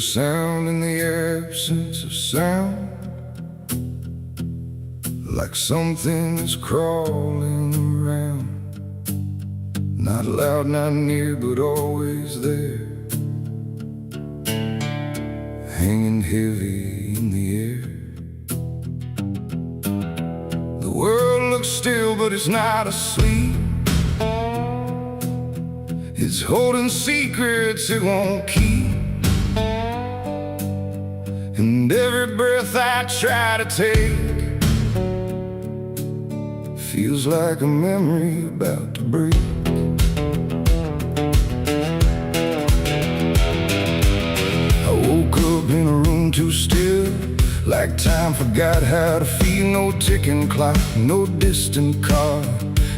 sound in the absence of sound, like something is crawling around, not loud, not near, but always there, hanging heavy in the air. The world looks still, but it's not asleep. It's holding secrets it won't keep. And every breath I try to take feels like a memory about to break. I woke up in a room too still, like time forgot how to feel. No ticking clock, no distant car,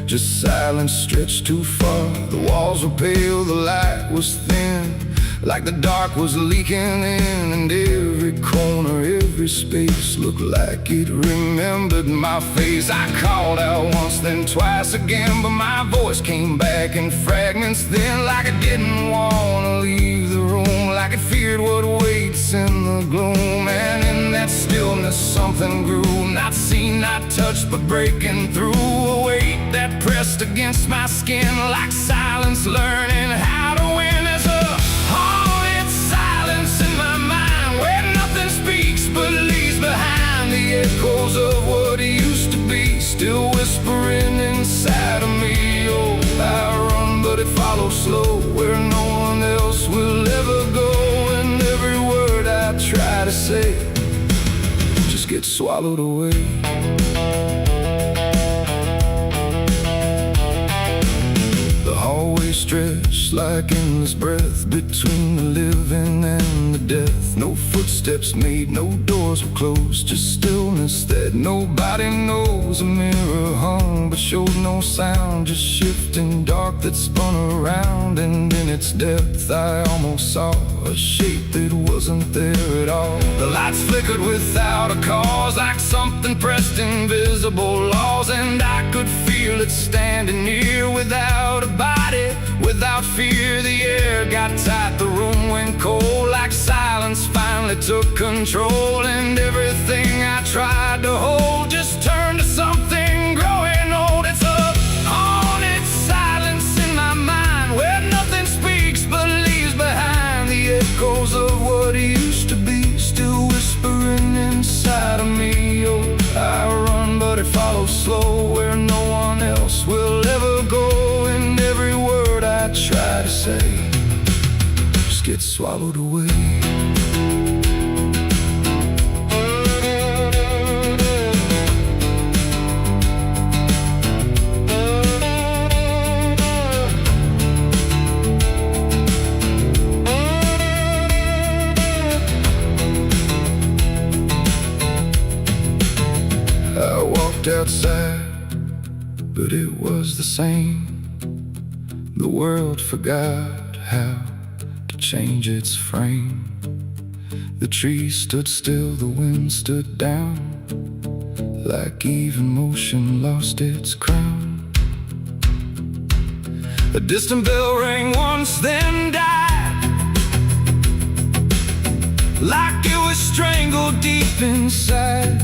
just silence stretched too far. The walls were pale, the light was thin, like the dark was leaking in. And every corner, every space looked like it remembered my face. I called out once, then twice again, but my voice came back in fragments then, like I didn't want to leave the room, like it feared what waits in the gloom. And in that stillness something grew, not seen, not touched, but breaking through. A weight that pressed against my skin, like silence learning how to win. There's a haunted silence in my mind, where nothing speaks but leaves behind the echoes of what used to be, still whispering inside of me. Oh, I run, but it follows slow, where no one else will ever go. And every word I try to say just gets swallowed away. Always stretched like endless breath between the living and the death. No footsteps made, no doors were closed, just stillness that nobody knows. A mirror hung but showed no sound, just shifting dark that spun around. And in its depth I almost saw a shape that wasn't there at all. The lights flickered without a cause, like something pressed invisible laws. And I could feel it standing near, without a body, without fear. The air got tight, the room went cold, like silence finally took control. And everything I tried to hold just turned to something growing old. It's a haunted silence in my mind, where nothing speaks but leaves behind the echoes of what used to be, still whispering inside of me. Oh, I run, but it follows slow, where no one else will ever go. And every word I try to say just gets swallowed away. I walked outside, but it was the same. The world forgot how to change its frame. The trees stood still, the wind stood down, like even motion lost its crown. A distant bell rang once, then died, like it was strangled deep inside.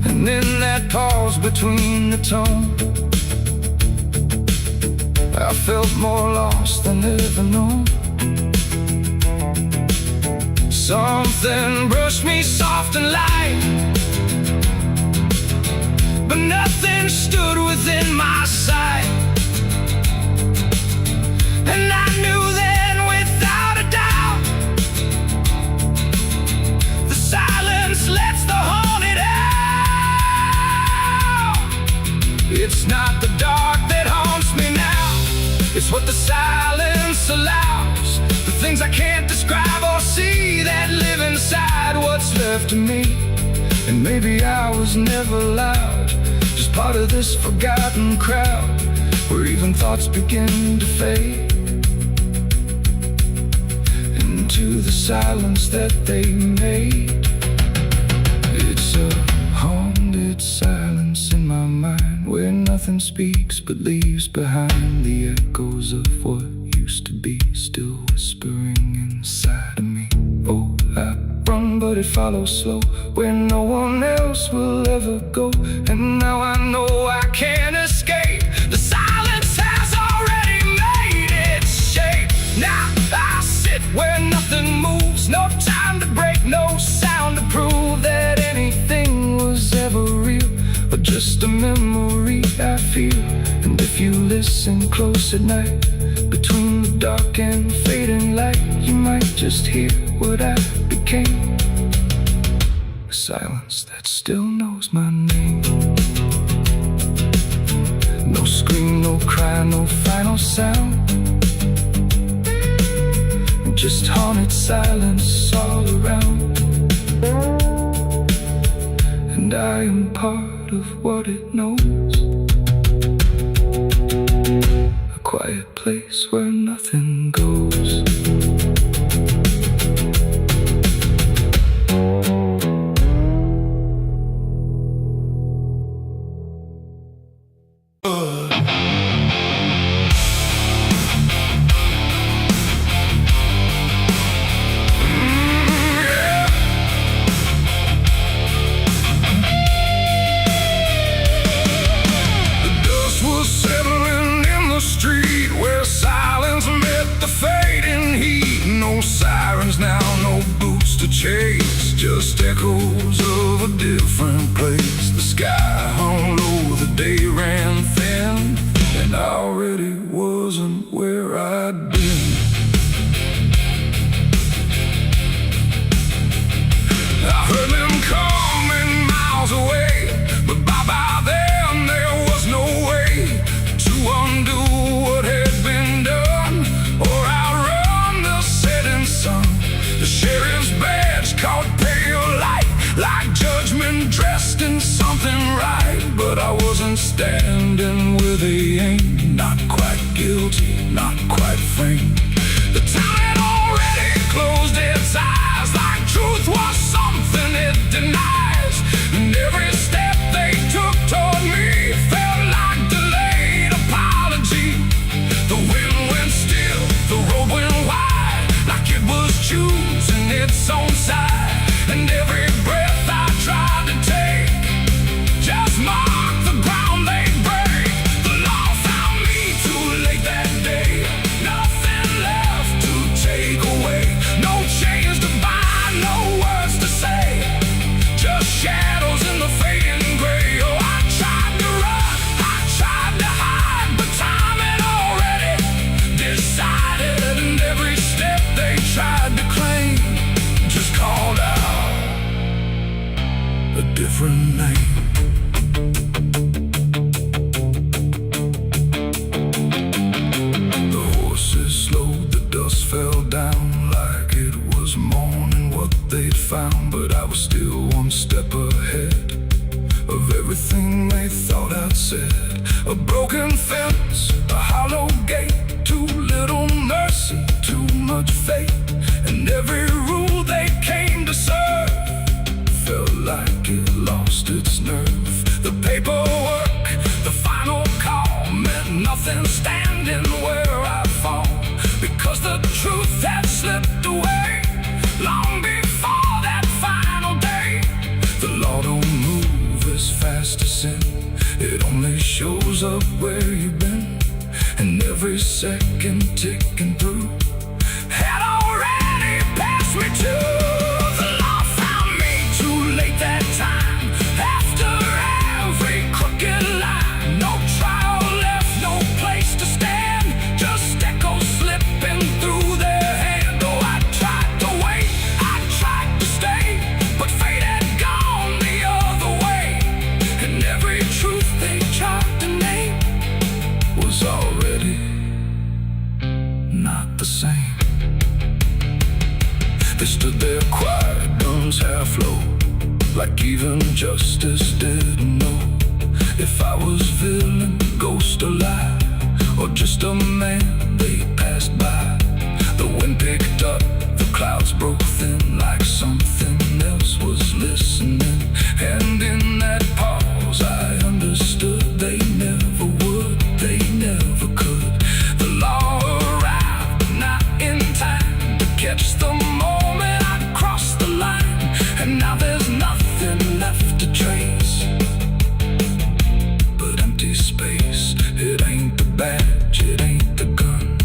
And in that pause between the tone, I felt more lost than ever known. Something brushed me soft and light, but nothing stood within my sight. And I knew then without a doubt, the silence lets the haunted out. It's not the dark that haunts me now, it's what the silence allows. The things I can't describe or see that live inside what's left of me. And maybe I was never loud, just part of this forgotten crowd, where even thoughts begin to fade into the silence that they made. It's a haunted silence in my mind, where nothing speaks but leaves behind the echoes of what used to be, still whispering in it follows slow, where no one else will ever go. And now I know I can't escape. The silence has already made its shape. Now I sit where nothing moves, no time to break, no sound to prove that anything was ever real, but just a memory I feel. And if you listen close at night, between the dark and fading light, you might just hear what I became. A silence that still knows my name. No scream, no cry, no final sound, just haunted silence all around. And I am part of what it knows, a quiet place where nothing goes. Chase, just echoes of a different place. The sky hung low, the day ran thin, and I already wasn't where I'd been. I heard them coming miles away, but by then there was no way to undo what had been done or outrun the setting sun. The sheriff's badge caught pale light, like judgment dressed in something right. But I wasn't standing where they aimed, not quite guilty, not quite framed. The town had already closed its eyes, like truth was something it denies. And every step they took toward me felt like delayed apology. The wind went still, the road went wide, like it was choosing its own side. And every breath I tried to take just marked the ground they'd break. The law found me too late that day, nothing left to take away. No chains to bind, no words to say, just shadows in the fading gray. Oh, I tried to run, I tried to hide, but time had already decided. And every step they tried to claim just called out a different name. The horses slowed, the dust fell down like it was morning what they'd found. But I was still one step ahead of everything they thought I'd said. A broken fence, a hollow gate, too little mercy, too much fate. And every rule they came to serve felt like it lost its nerve. The paperwork, the final call, meant nothing standing where I fall, because the truth had slipped away long before that final day. The law don't move as fast as sin, it only shows up where you've been. And every second ticking through had already passed me too. The law found me too late that time, after every crooked line. No trial left, no place to stand, just echoes slipping through their hand. Oh, I tried to wait, I tried to stay, but fate had gone the other way. And every truth they tried to name was already not the same. They stood there quiet, guns half low, like even justice didn't know if I was villain, ghost or lie, or just a man they passed by. The wind picked up, the clouds broke thin, like something else was listening. And in that pause I understood they never would, they never could. The law arrived, not in time to catch the moment I'd crossed the line. to trace, but empty space. It ain't the badge, it ain't the gun,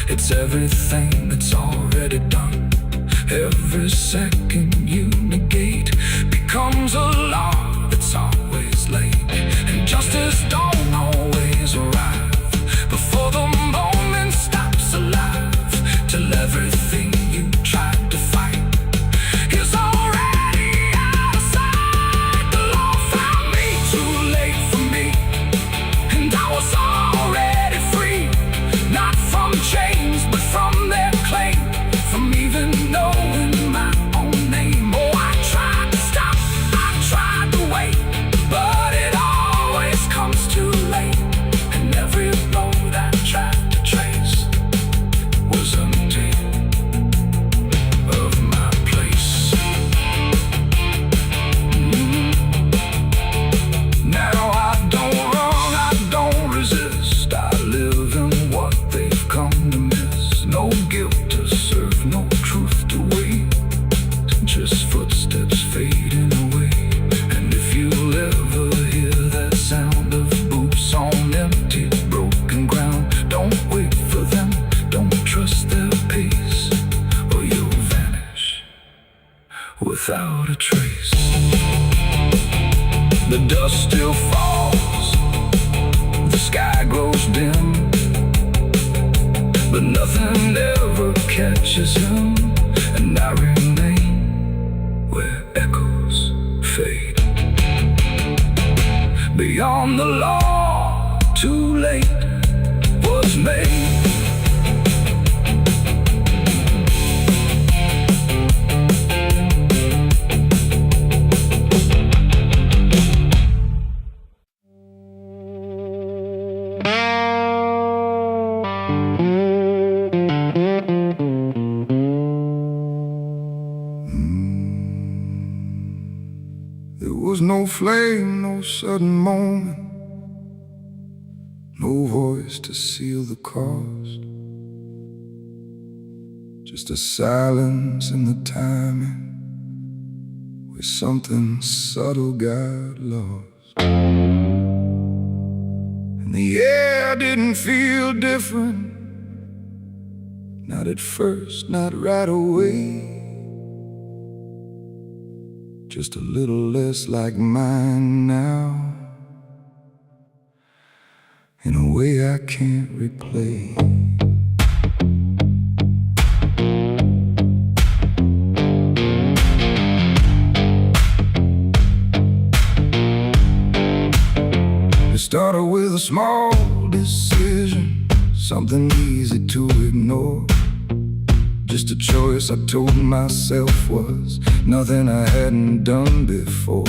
it's everything that's already done. Every second you negate becomes a law that's always late, and justice don't always arrive before the moment stops alive, till everything you tried to fight is already out of sight. The law found me too late for me, and I was already free, not from chains but from their claim, from even knowing my own name. Oh, I tried to stop, I tried to wait, but it always comes too late, and every road I tried to trace was empty of my place. Now I don't run, I don't resist, I live in what they've come to miss. No guilt to serve, no truth to wait, just footsteps fading away. And if you'll ever hear that sound of boots on empty, broken ground, don't wait for them, don't trust their pace, or you'll vanish without a trace. The dust still falls, the sky grows dim, but nothing ever catches him, and I remain where echoes fade. Beyond the law, too late was made. There was no flame, no sudden moment, no voice to seal the cost, just a silence in the timing where something subtle got lost. And the air didn't feel different, not at first, not right away, just a little less like mine now, in a way I can't replay. It started with a small decision, something easy to ignore, just a choice I told myself was nothing I hadn't done before.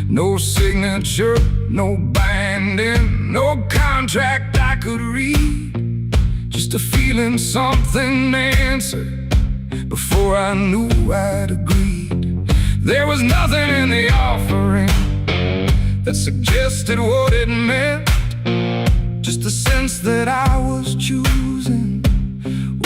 No signature, no binding, no contract I could read, just a feeling something answered before I knew I'd agreed. There was nothing in the offering that suggested what it meant, just a sense that I was choosing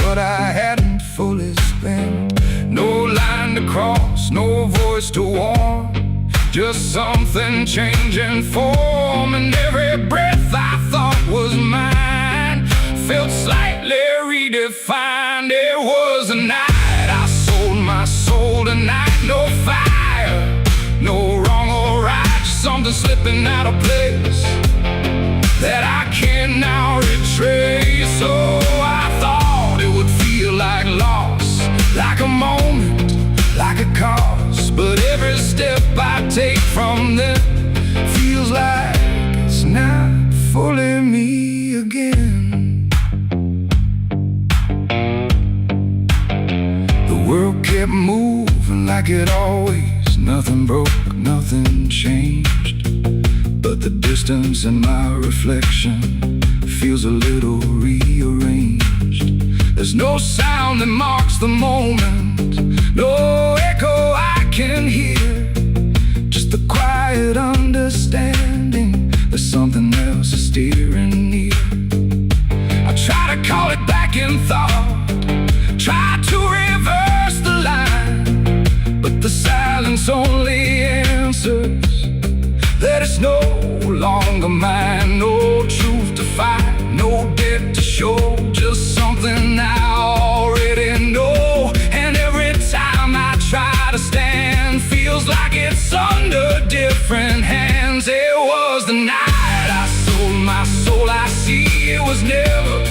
what I hadn't fully spent. No line to cross, no voice to warn, just something changing form. And every breath I thought was mine felt slightly redefined. It was a night I sold my soul tonight. No fire, no wrong or right, just something slipping out of place that I can now retrace. So I thought it would feel like loss, like a moment, like a cause, but every step I take from them feels like it's not fully me again. The world kept moving like it always, nothing broke, nothing changed, but the distance in my reflection feels a little rearranged. There's no sound that marks the moment, no echo I can hear, just the quiet understanding there's something else is steering near. I try to call it back in thought, try to reverse the line, but the silence only answers longer mine. No truth to fight, no debt to show, just something I already know. And every time I try to stand, feels like it's under different hands. It was the night I sold my soul. I see it was never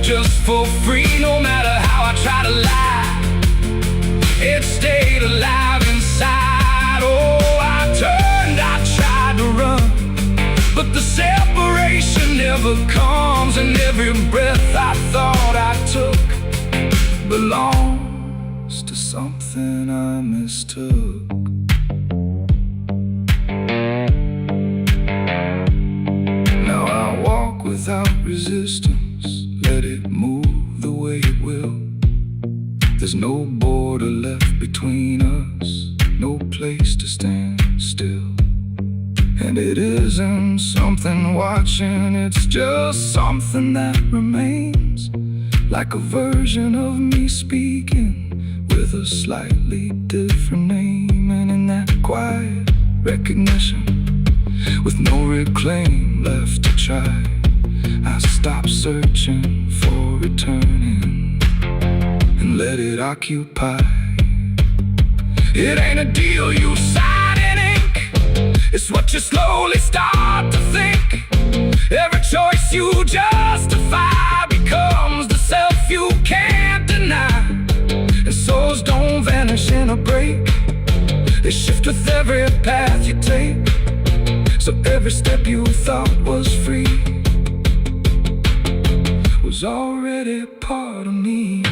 just for free. No matter how I try to lie, it stayed alive inside. Oh, I turned, I tried to run, but the separation never comes. And every breath I thought I took belongs to something I mistook. Now I walk without resistance, let it move the way it will. There's no border left between us, no place to stand still. And it isn't something watching, it's just something that remains, like a version of me speaking with a slightly different name. And in that quiet recognition, with no reclaim left to try, I stop searching for returning and let it occupy. It ain't a deal you sign in ink, it's what you slowly start to think. Every choice you justify becomes the self you can't deny. And souls don't vanish in a break, they shift with every path you take. So every step you thought was free was already part of me.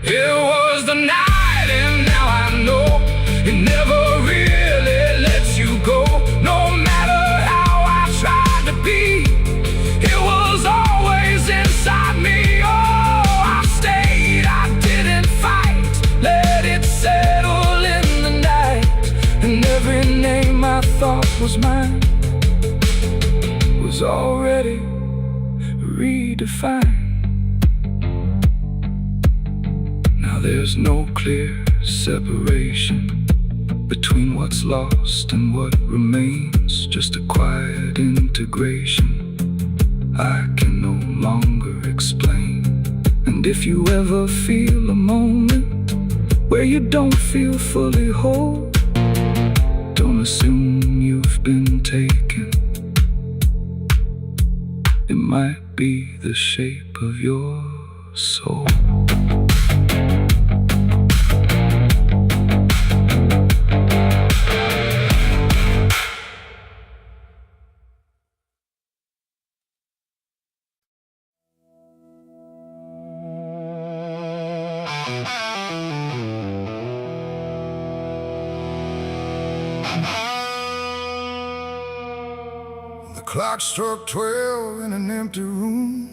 It was the night, and now I know it never really lets you go. No matter how I tried to be, it was always inside me. Oh, I stayed, I didn't fight, let it settle in the night. And every name I thought was mine was already redefined. Now there's no clear separation between what's lost and what remains, just a quiet integration I can no longer explain. And if you ever feel a moment where you don't feel fully whole, don't assume you've been taken. It might be the shape of your soul. The clock struck 12 in an empty room,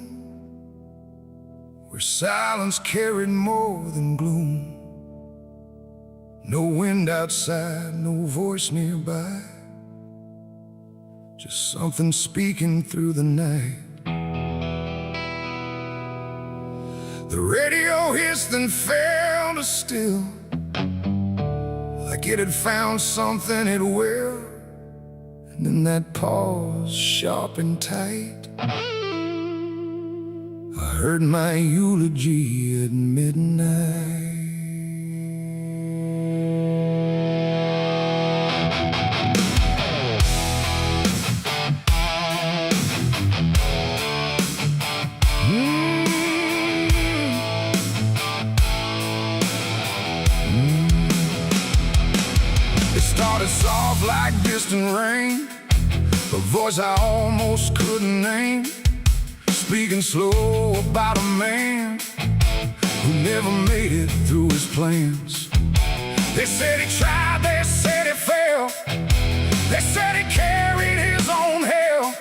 where silence carried more than gloom. No wind outside, no voice nearby, just something speaking through the night. The radio hissed and fell to still, like it had found something it will. And in that pause, sharp and tight, I heard my eulogy at midnight. It started soft like distant rain, a voice I almost couldn't name, speaking slow about a man who never made it through his plans. They said he tried, they said he failed, they said he carried his own hell.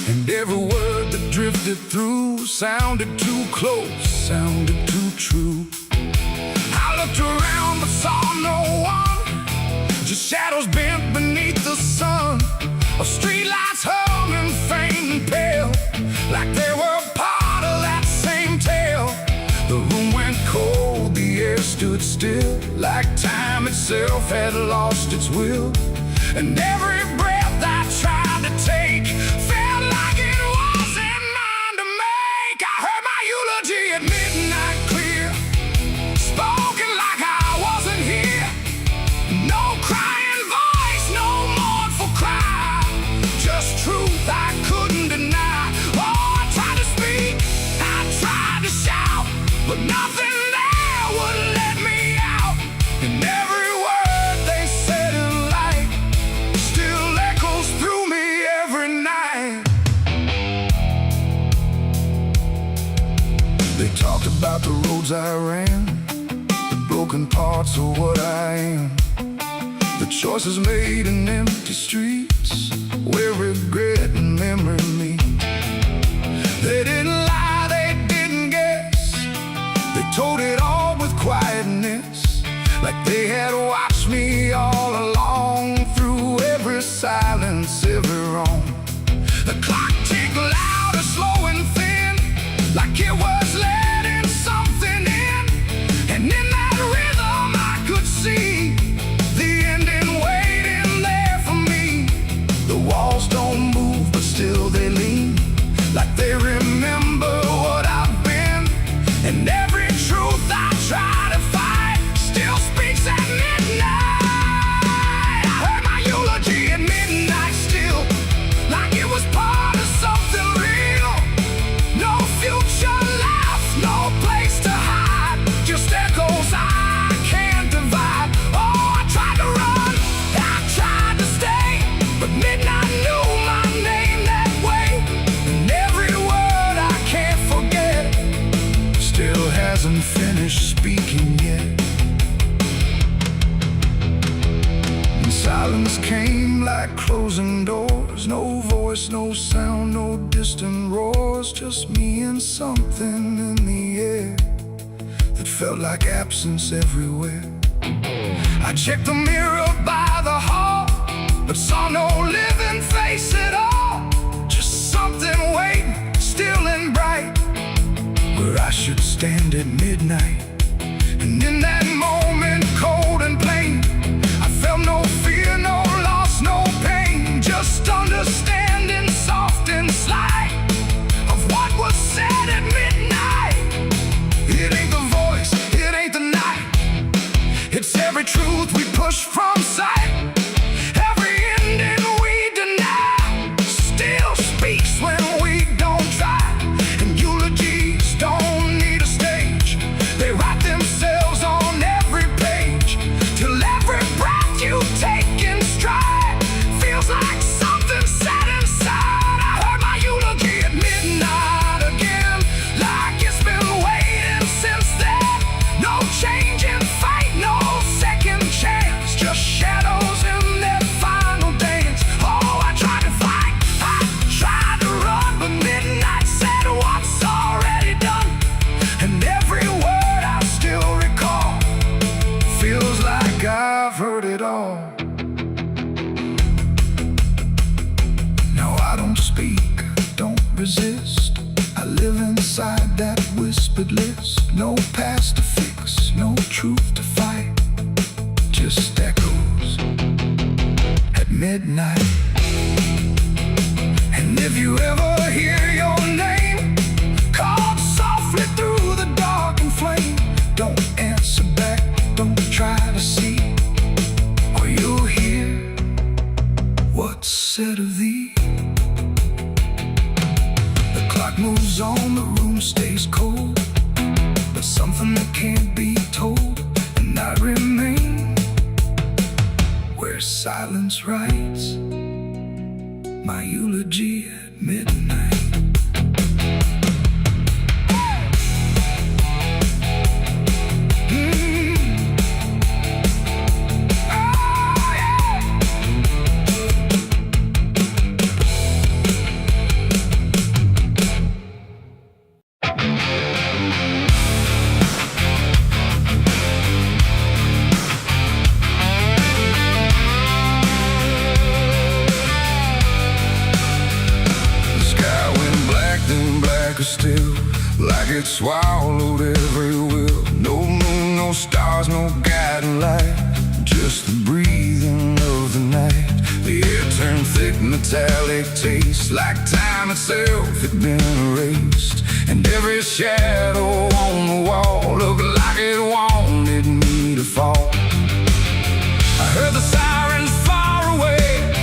And every word that drifted through sounded too close, sounded too true. I looked around but saw no one, just shadows bent beneath the sun, of streetlights hung and faint and pale, like they were part of that same tale. The room went cold, the air stood still, like time itself had lost its will. And every breath I tried roads I ran, the broken parts of what I am, the choices made in empty streets where regret and memory meet. They didn't lie, they didn't guess, they told it all with quietness, like they had watched me all along, through every silence, every wrong. The clock ticked louder, slow and thin, like it was letting something in. And in that rhythm I could see the ending waiting there for me. The walls don't move, but still they lean, like they remember what I've been. And every truth I try to fight still speaks at midnight. I heard my eulogy at midnight still, like it was part of something real. No future left, no place to hide, just echoes I can't divide. Oh, I tried to run, I tried to stay, but midnight knew my name that way. And every word I can't forget still hasn't finished speaking yet. And silence came like closing doors, no voice, no sound, no distant roars, just me and something in the air that felt like absence everywhere. I checked the mirror by the hall, but saw no living face at all, just something waiting, still and bright, where I should stand at midnight. And in that moment, cold and plain, I felt no fear, no loss, no pain, just understanding, soft and slight, of what was said at midnight. It ain't the voice, it ain't the night, it's every truth we push from sight. Every ending we deny still speaks when we don't try. And eulogies don't need a stage, they write themselves on every page, till every breath you take in stride feels like something set inside. I heard my eulogy at midnight again, like it's been waiting since then. No change in fate, no second chance, just shadows in their final dance. Oh, I tried to fight, I tried to run, but midnight said what's already done. And every word I still recall feels like I've heard it all. Now I don't speak, don't resist, I live inside that whispered list. No past to fix, no truth to fight, just echoes at midnight. And if you ever hear your name called softly through the dark and flame, don't answer back, don't try to see, or you'll hear what's said of thee. The clock moves on, the room stays cold, but something that can't be told, and I remain where silence writes my eulogy at midnight. Still, like it swallowed every will. No moon, no stars, no guiding light, just the breathing of the night. The air turned thick, metallic taste, like time itself had been erased. And every shadow on the wall looked like it wanted me to fall. I heard the sirens far away,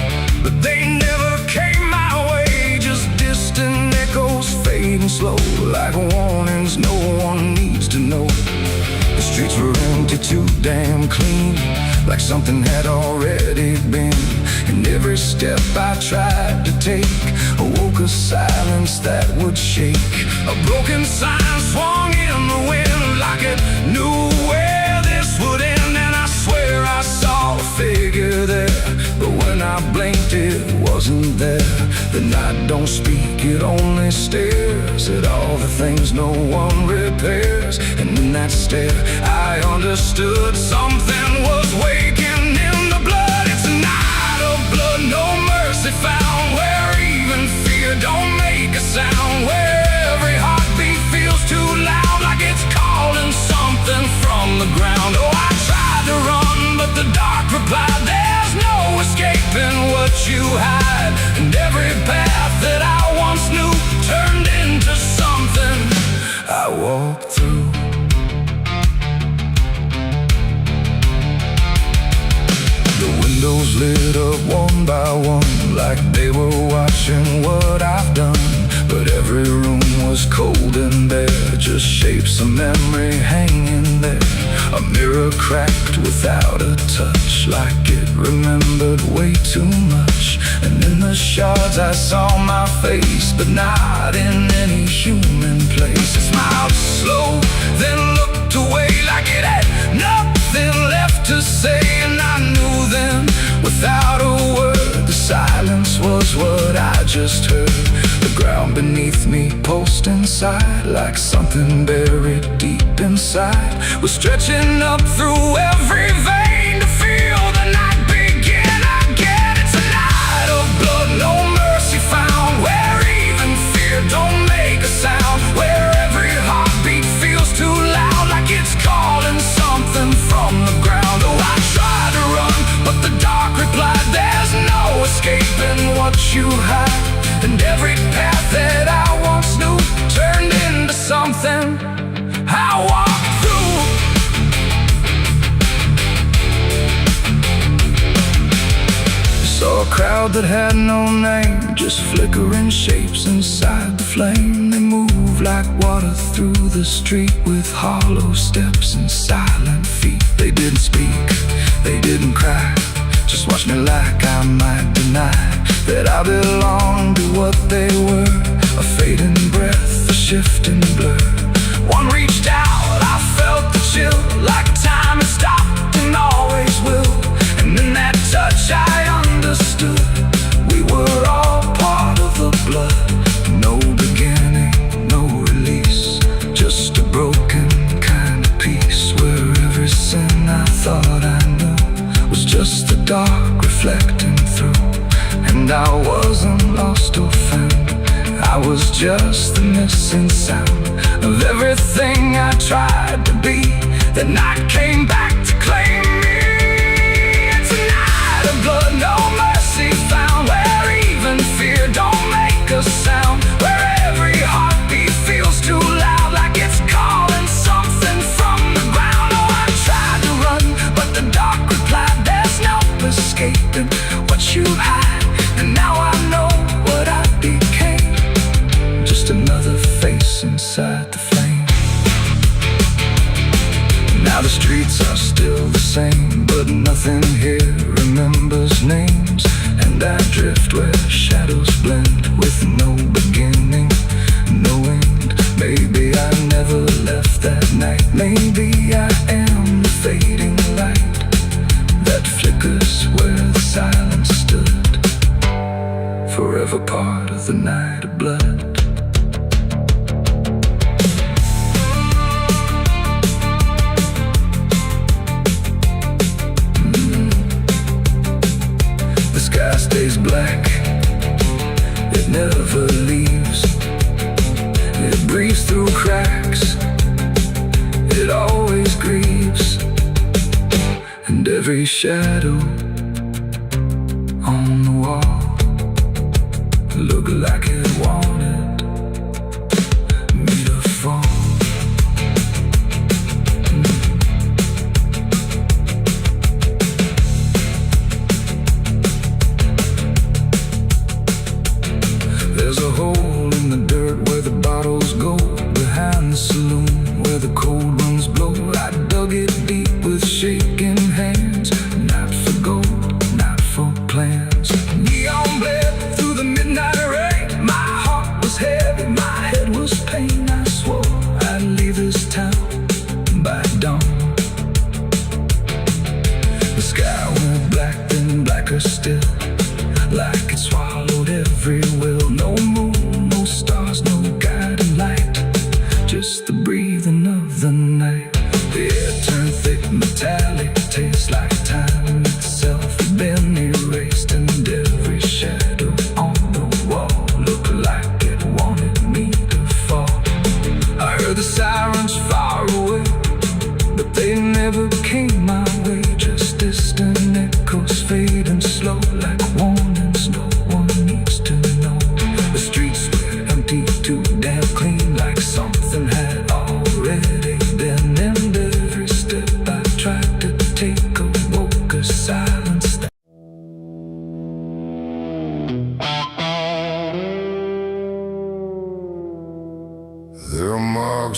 but they never came my way, just distant echoes fading slow, like warnings no one needs to know. The streets were empty, too damn clean, like something had already been. And every step step I tried to take awoke a silence that would shake. A broken sign swung in the wind like it knew where this would end. And I swear I saw a figure there, but when I blinked it wasn't there. The night don't speak, it only stares at all the things no one repairs. And in that stare I understood something was waking in the blood. It's a night of blood, no mercy found, where even fear don't make a sound, where every heartbeat feels too loud, like it's calling something from the ground. Oh, I tried to run, but the dark replied, there's no escaping what you hide. And every path that I once knew turned into something I walked through. The windows lit up one by one, like they were watching what I've done. But every room was cold and bare, just shapes of memory hanging there. A mirror cracked without a touch, like it remembered way too much. And in the shards I saw my face, but not in any human place. It smiled slow, then looked away like it had nothing left to say. And I knew then, without a word, the silence was what I just heard. The ground beneath me pulsed inside, like something buried deep inside was stretching up through every vein to feel the night begin again. It's a night of blood, no mercy found, where even fear don't make a sound, where every heartbeat feels too loud, like it's calling something from the ground. Oh, I tried to run, but the dark replied, there's no escaping what you hide. And every path that I once knew turned into something I walked through. Saw a crowd that had no name, just flickering shapes inside the flame. They moved like water through the street, with hollow steps and silent feet. They didn't speak, they didn't cry, just watched me like I might deny that I belonged to what they were. A fading breath, a shifting blur. One reached out, I felt the chill, like time had stopped and always will. And in that touch I understood, we were all part of the blood. No beginning, no release, just a broken kind of peace, where every sin I thought I knew was just the dark reflecting through. And I wasn't lost or found, I was just the missing sound of everything I tried to be. The night came back to claim me. It's a night of blood, no mercy found, where even fear don't make a sound, where every heartbeat feels too loud, like it's calling something from the ground. Oh, I tried to run, but the dark replied, there's no escaping what you hide. And now I know what I became, just another face inside the flame. Now the streets are still the same, but nothing here remembers names. And I drift where shadows blend, with no beginning, no end. Maybe I never left that night, maybe I am the fading light that flickers where the silence stood, forever part of the night of blood. The sky stays black, it never leaves. It breathes through cracks, it always grieves. And every shadow on the wall look like it wanted me to fall. There's a hole in the dirt where the bottles go, behind the saloon where the cold winds blow. I dug it deep with shaking hands, not for gold, not for plans. Neon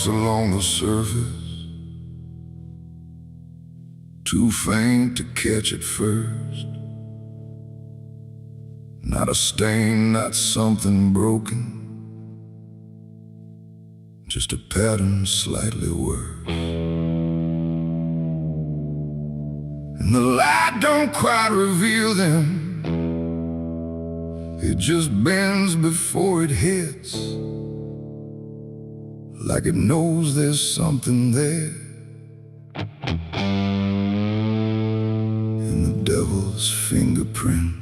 marks along the surface, too faint to catch at first. Not a stain, not something broken, just a pattern slightly worse. And the light don't quite reveal them, it just bends before it hits, like it knows there's something there in the devil's fingerprints.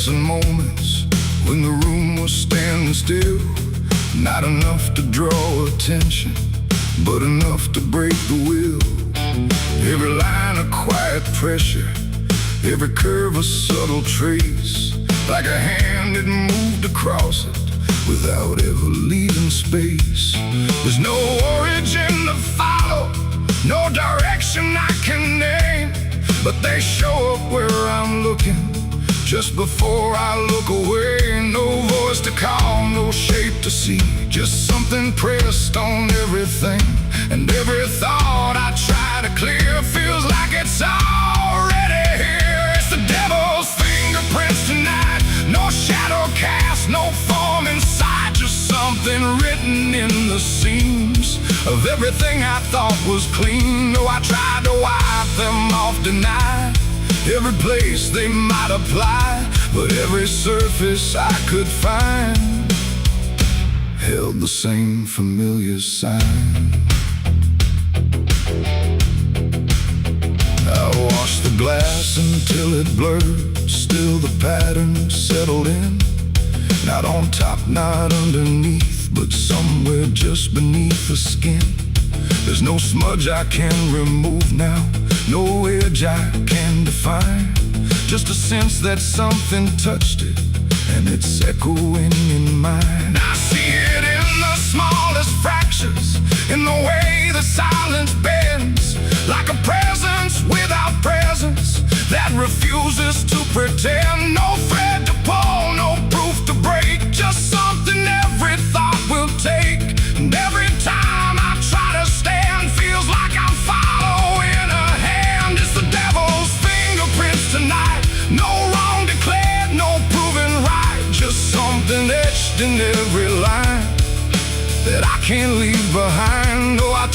Moments when the room was standing still, not enough to draw attention, but enough to break the will. Every line a quiet pressure, every curve a subtle trace, like a hand had moved across it without ever leaving space. There's no origin to follow, no direction I can name, but they show up where I'm looking just before I look away. No voice to call, no shape to see, just something pressed on everything. And every thought I try to clear feels like it's already here. It's the devil's fingerprints tonight, no shadow cast, no form inside, just something written in the seams of everything I thought was clean. No, I tried to wipe them off, deny every place they might apply, but every surface I could find held the same familiar sign. I washed the glass until it blurred, still the pattern settled in. Not on top, not underneath, but somewhere just beneath the skin. There's no smudge I can remove now, no edge I can define, just a sense that something touched it, and it's echoing in mine. I see it in the smallest fractures, in the way the silence bends, like a presence without presence that refuses to pretend. No thread to pull, no proof to break, just something every thought will take. And every time I try to stand, feels like I'm following a hand. It's the devil's fingerprints tonight, no wrong declared, no proven right, just something etched in every line that I can't leave behind. Oh, I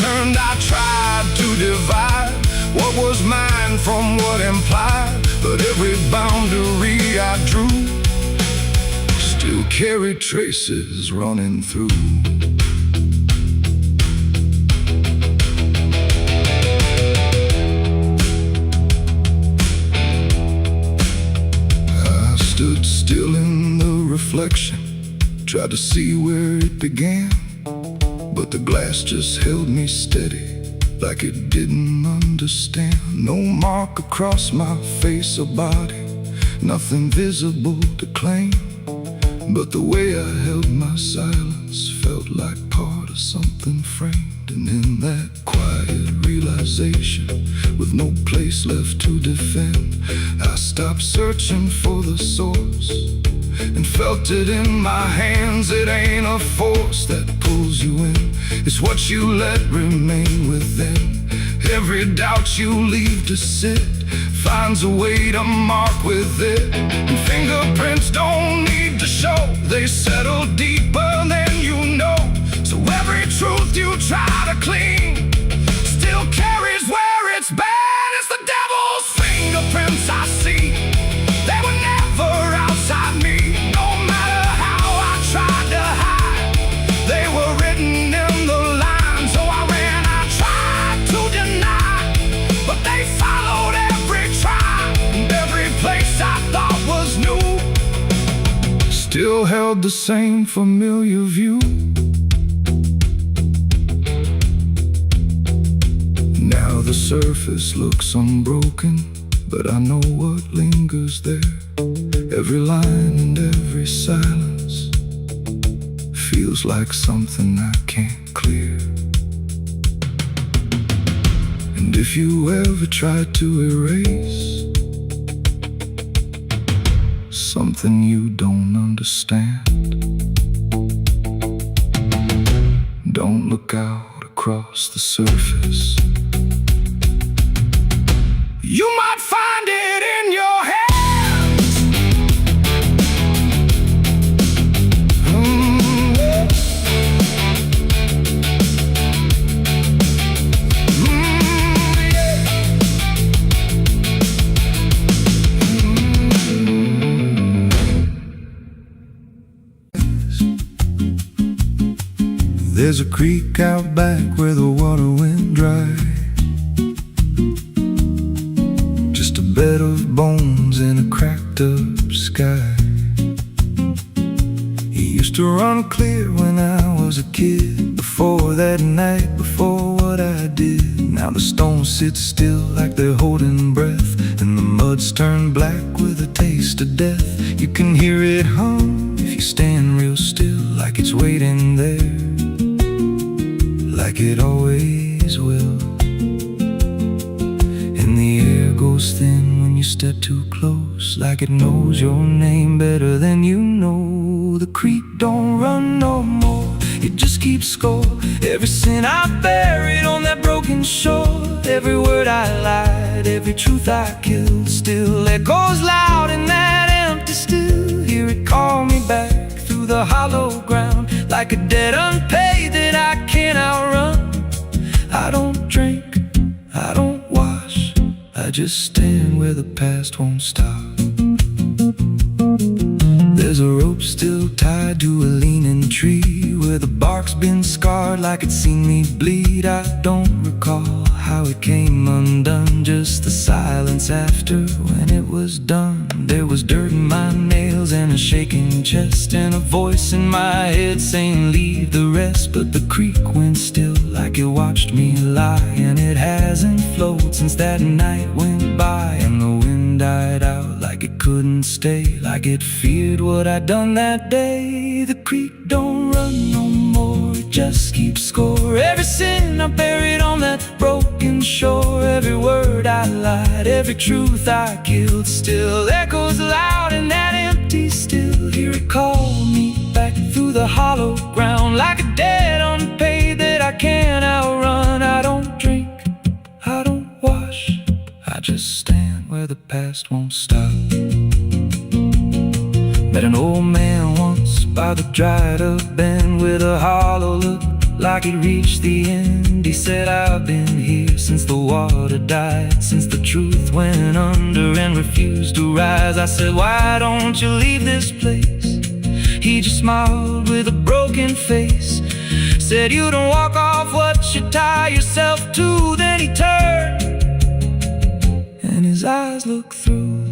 tried to divide what was mine from what implied, but every boundary I drew still carried traces running through. Stood still in the reflection, tried to see where it began, but the glass just held me steady, like it didn't understand. No mark across my face or body, nothing visible to claim, but the way I held my silence felt like part of something framed. And in that quiet realization, with no place left to defend, I stopped searching for the source and felt it in my hands. It ain't a force that pulls you in, it's what you let remain within. Every doubt you leave to sit finds a way to mark with it. And fingerprints don't need to show, they settle deeper than you know. So every truth you try to clean still carries where it's been. It's the devil's fingerprints I see, they were never outside me. No matter how I tried to hide, they were written in the lines. So I ran, I tried to deny, but they followed every try, and every place I thought was new still held the same familiar view. Now the surface looks unbroken, but I know what lingers there. Every line and every silence feels like something I can't clear. And if you ever try to erase something you don't understand, don't look out across the surface. You might find it in your hands. There's a creek out back where the water went dry, just a bed of bones in a cracked up sky. It used to run clear when I was a kid, before that night, before what I did. Now the stones sit still like they're holding breath, and the mud's turned black with a taste of death. You can hear it hum if you stand real still, like it's waiting there, like it always will. And the air goes thin when you step too close, like it knows your name better than you know. The creek don't run no more, it just keeps score. Every sin I buried on that broken shore, every word I lied, every truth I killed, still echoes loud in that empty still. Hear it call me back through the hollow ground, like a debt unpaid that I can't outrun. I don't drink, I don't wash, I just stand where the past won't stop. There's a rope still tied to a leaning tree, where the bark's been scarred like it's seen me bleed. I don't recall how it came undone, just the silence after when it was done. There was dirt in my nails and a shaking chest, and a voice in my head saying leave the rest. But the creek went still like it watched me lie, and it hasn't flowed since that night went by. And the wind died out like it couldn't stay, like it feared what I'd done that day. The creek don't run no more, it just keeps score. Every sin I buried on that broken shore, every word I lied, every truth I killed, still echoes loud in that empty still. Hear it call me back through the hollow ground, like a debt unpaid that I can't outrun. I don't drink, I don't wash, I just stand where the past won't stop. Met an old man once by the dried up bend, with a hollow look like he'd reached the end. He said, I've been here since the water died, since the truth went under and refused to rise. I said, why don't you leave this place? He just smiled with a broken face, said, you don't walk off what you tie yourself to. Then he turned and his eyes looked through,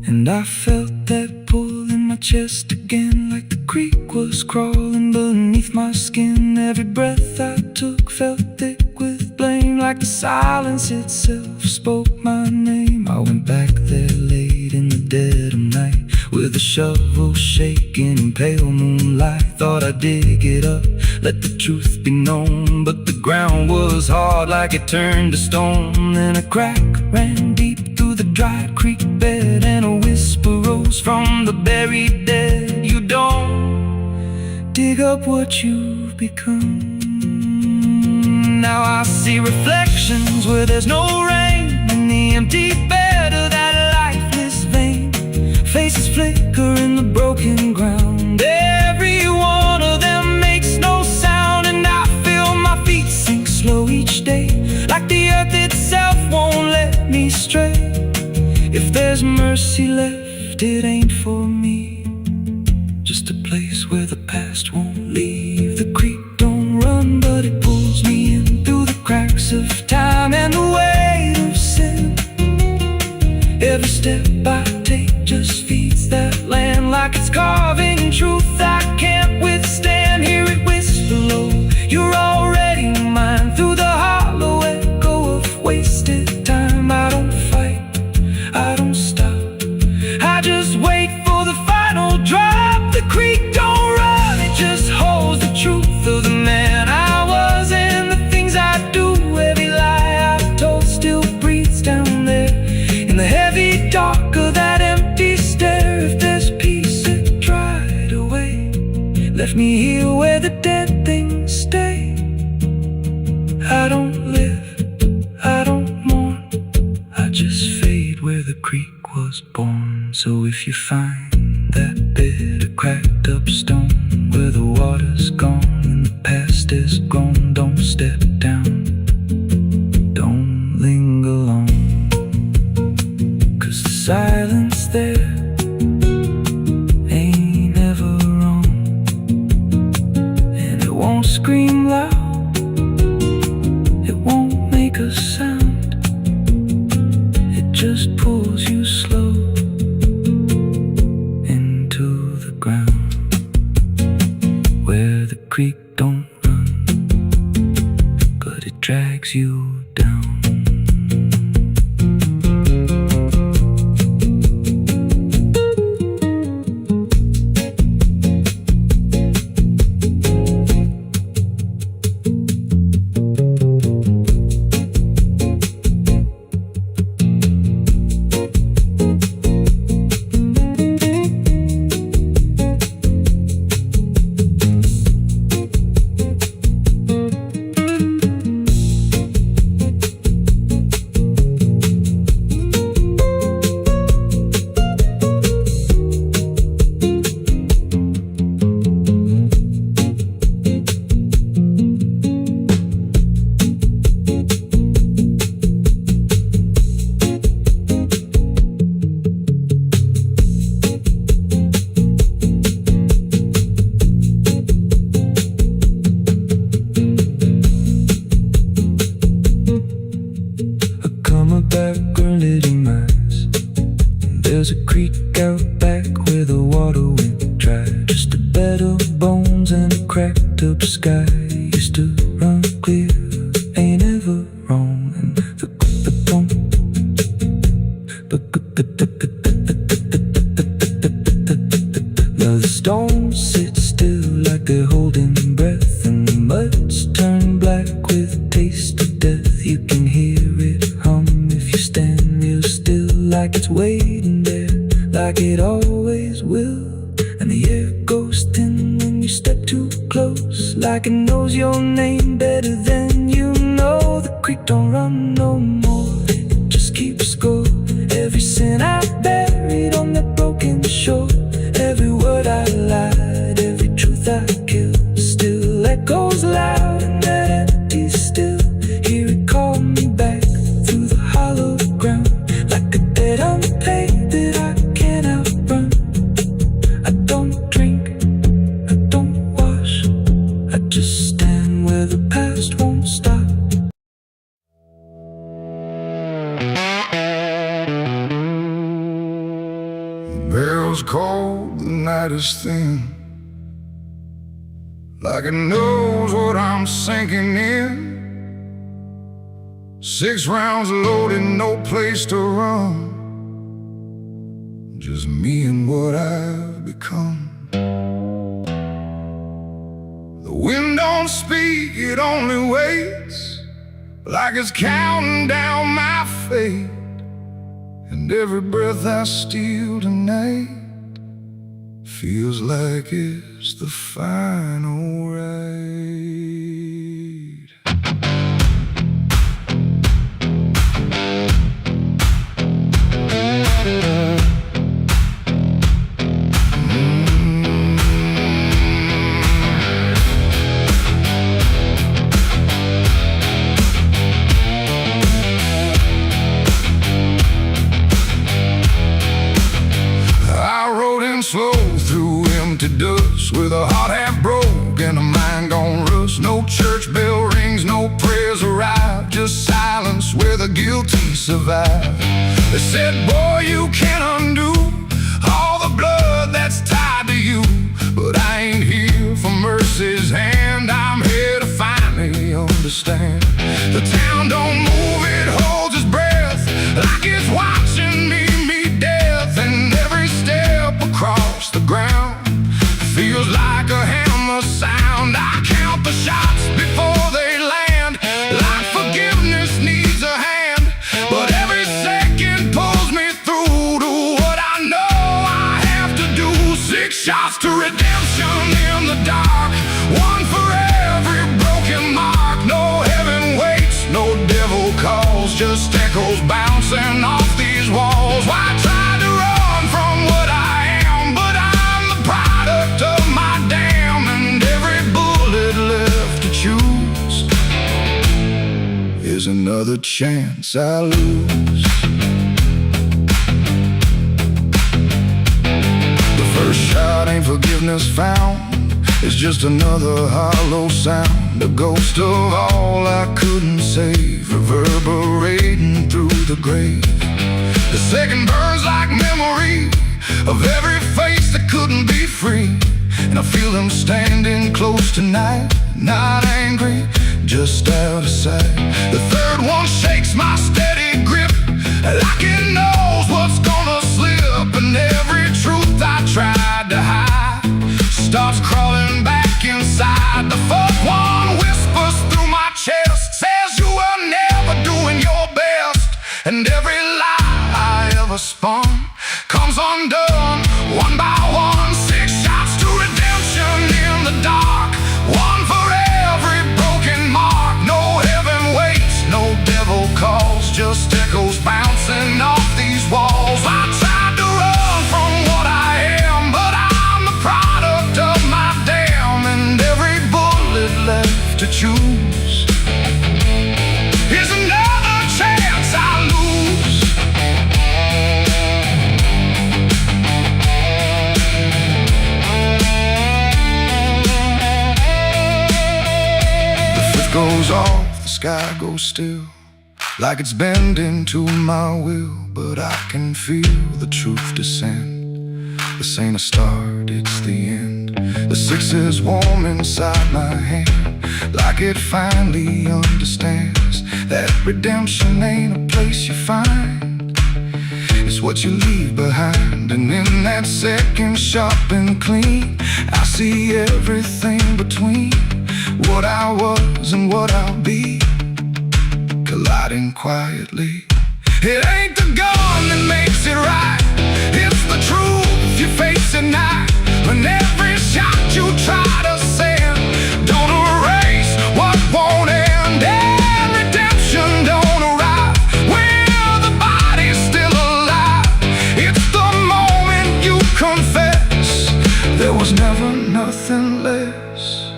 and I felt that pull in my chest again, like the creek was crawling beneath my skin. Every breath I took felt thick with blame, like the silence itself spoke my name. I went back there late in the dead of night, with a shovel shaking in pale moonlight. Thought I'd dig it up, let the truth be known, but the ground was hard like it turned to stone. Then a crack ran deep through the dry creek bed, and a whisper rose from the buried dead. You don't dig up what you've become. Now I see reflections where there's no rain, in the empty bed of that lifeless vein. Faces flicker in the broken ground, every one of them makes no sound. And I feel my feet sink slow each day, like the earth itself won't let me stray. If there's mercy left, it ain't for me, just a place where the past won't leave. The creek don't run, but it pulls me in through the cracks of time and the weight of sin. Every step I take just feeds that land, like it's carving truth I can't withstand. Hear it whisper low, you're already mine, through the hollow echo of wasted time. I you find that bit of cracked up stone where the water's gone and the past is grown, don't step down, don't linger long, 'cause the silence there ain't ever wrong, and it won't scream loud, it won't make a sound, it just pulls you slow into the ground, where the creek don't run, but it drags you down. There's a creek out back where the water went dry, just a bed of bones and a cracked up sky. Used to run clear, ain't ever wrong. And the stones sit still like they're holding breath, and the mud's turned black with taste of death. You can hear it hum if you stand real still, like it's waiting there, like it always will. And the air goes thin when you step too close, like it knows your name better than you know. The creek don't run no more, it just keeps score. Every sin I buried on that broken shore, every word I lied, every truth I killed, still echoes loud in that empty still. Hear it call me back through the hollow ground, like a debt unpaid that I can't outrun. I don't drink, I don't wash, I just stand where the past won't stop. Bell's cold, the night is thin, like it knows what I'm sinking in. 6 rounds loaded, no place to run, just me and what I've become. The wind don't speak, it only waits, like it's counting down my fate. And every breath I steal tonight feels like it's the final ride. Slow through empty dust, with a heart half broke and a mind gone rust. No church bell rings, no prayers arrive, just silence where the guilty survive. They said, boy, you can't undo all the blood that's tied to you, but I ain't here for mercy's hand, I'm here to finally understand. The town don't move, it holds its breath, like it's watching me meet death. And every step across the ground feels like a hammer sound. I count the shots before they land, like forgiveness needs a hand, but every second pulls me through to what I know I have to do. 6 shots to redemption in the dark, one for every broken mark. No heaven Here's another chance I lose. The first shot ain't forgiveness found. It's just another hollow sound, a ghost of all I couldn't save, reverberating through the grave. The second burns like memory of every face that couldn't be free. And I feel them standing close tonight, not angry, just out of sight. The third one shakes my steady grip, like it knows what's gonna slip. And every truth I tried to hide starts crawling back inside. The fourth one whispers through my chest, says you were never doing your best. And every lie I ever spun comes undone, one by one. 6 shots to redemption in the dark, one for every broken mark. No heaven waits, no devil calls, just echoes bouncing off these walls. I tried to run from what I am, but I'm the product of my damn. And every bullet left to choose is another chance I lose. The fifth goes off, the sky goes still, like it's bending to my will. But I can feel the truth descend. This ain't a start, it's the end. The six is warm inside my hand, like it finally understands that redemption ain't a place you find, it's what you leave behind. And in that second sharp and clean, I see everything between what I was and what I'll be, colliding quietly. It ain't the gun that makes it right, it's the truth you face at night. When every shot you try to send don't erase what won't end, and redemption don't arrive when the body's still alive. It's the moment you confess there was never nothing less.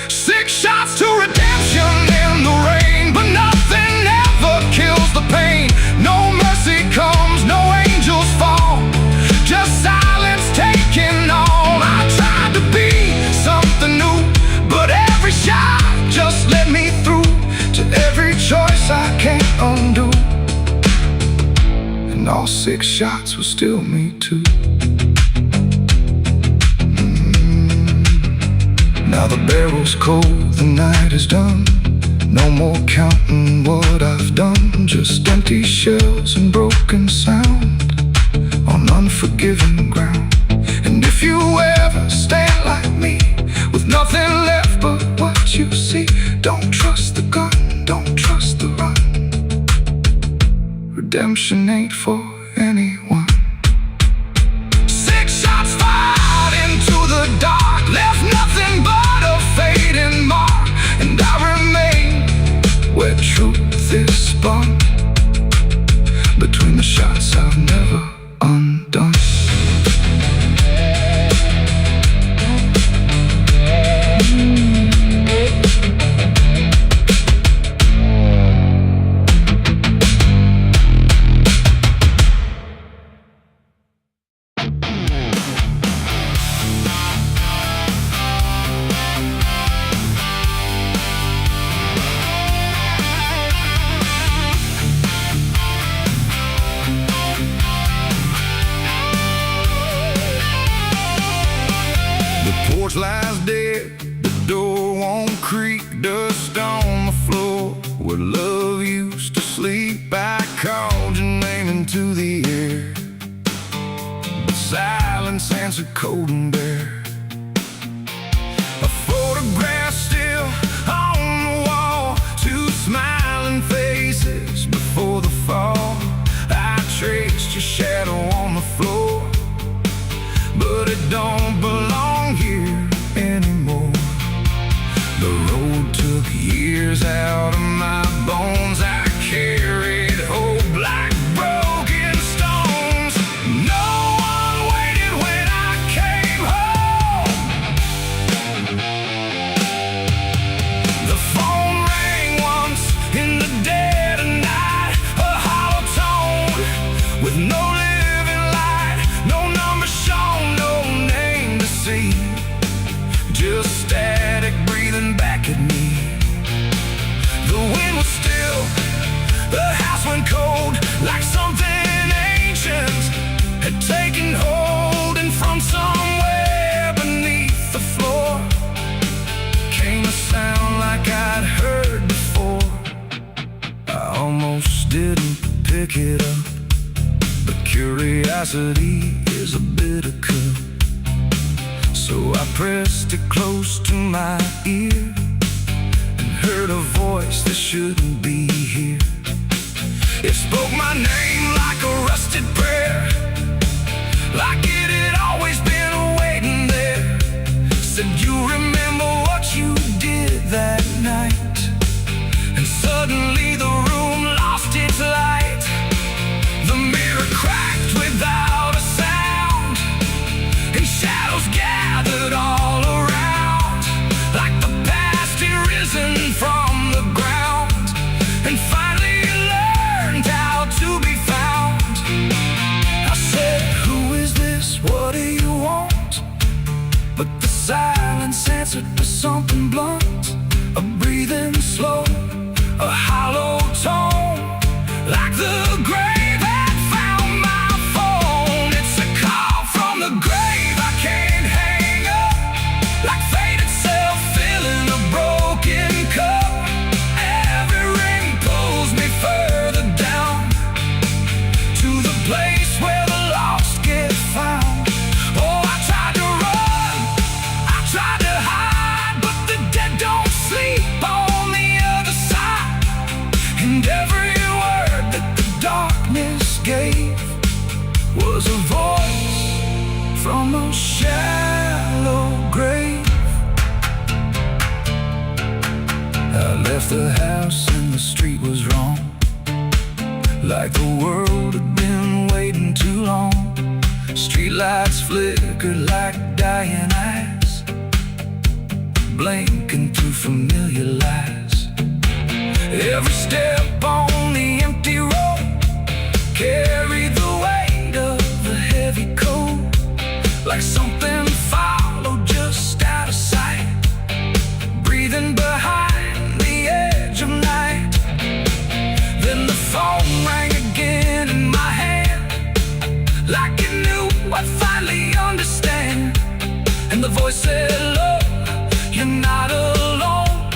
6 shots to redemption in the rain, but nothing ever kills the pain. No mercy comes, no angels fall, just silence taking all. I tried to be something new, but every shot just let me through to every choice I can't undo. And all 6 shots were still me too. Now the barrel's cold, the night is done. No more counting what I've done, just empty shells and broken sound on unforgiving ground. And if you ever stand like me, with nothing left but what you see, don't trust the gun, don't trust the run. Redemption ain't for anyone. 6 shots fired into the dark, left nothing but a fading mark. And I remain where truth is spun, between the shots I've never undone. Lies dead, the door won't creak, dust on the floor where love used to sleep. I called your name into the air, but silence answered cold and bare. A photograph still on the wall, 2 smiling faces before the fall. I traced your shadow on the floor, but it don't belong here anymore. The road took years out of my bones. I carried hope like broken stones. No one waited when I came home. The phone rang once in the curiosity is a bitter cup. So I pressed it close to my ear and heard a voice that shouldn't be here. It spoke my name like a rusted prayer, like it had always been waiting there. Said, you remember what you did that night? And suddenly the room lost its light. The mirror cracked without a sound, and shadows gathered all around, like the past had risen from the ground and finally learned how to be found. I said, who is this? What do you want? But the silence answered with something blunt, a breathing slow, a hollow tone, like the grave had found my phone. It's a call from the grave I can't hang up, like fate itself filling a broken cup. Every ring pulls me further down to the place where the lost get found. Oh, I tried to run, I tried to hide, but the dead don't sleep on the other side. And every word that the darkness gave was a voice from a shallow grave. I left the house and the street was wrong, like the world had been waiting too long. Streetlights flickered like dying eyes, blinking through familiar lies. Every step on the empty road carried the weight of a heavy coat, like something followed just out of sight, breathing behind the edge of night. Then the phone rang again in my hand, like it knew I'd finally understand. And the voice said, look, you're not alone,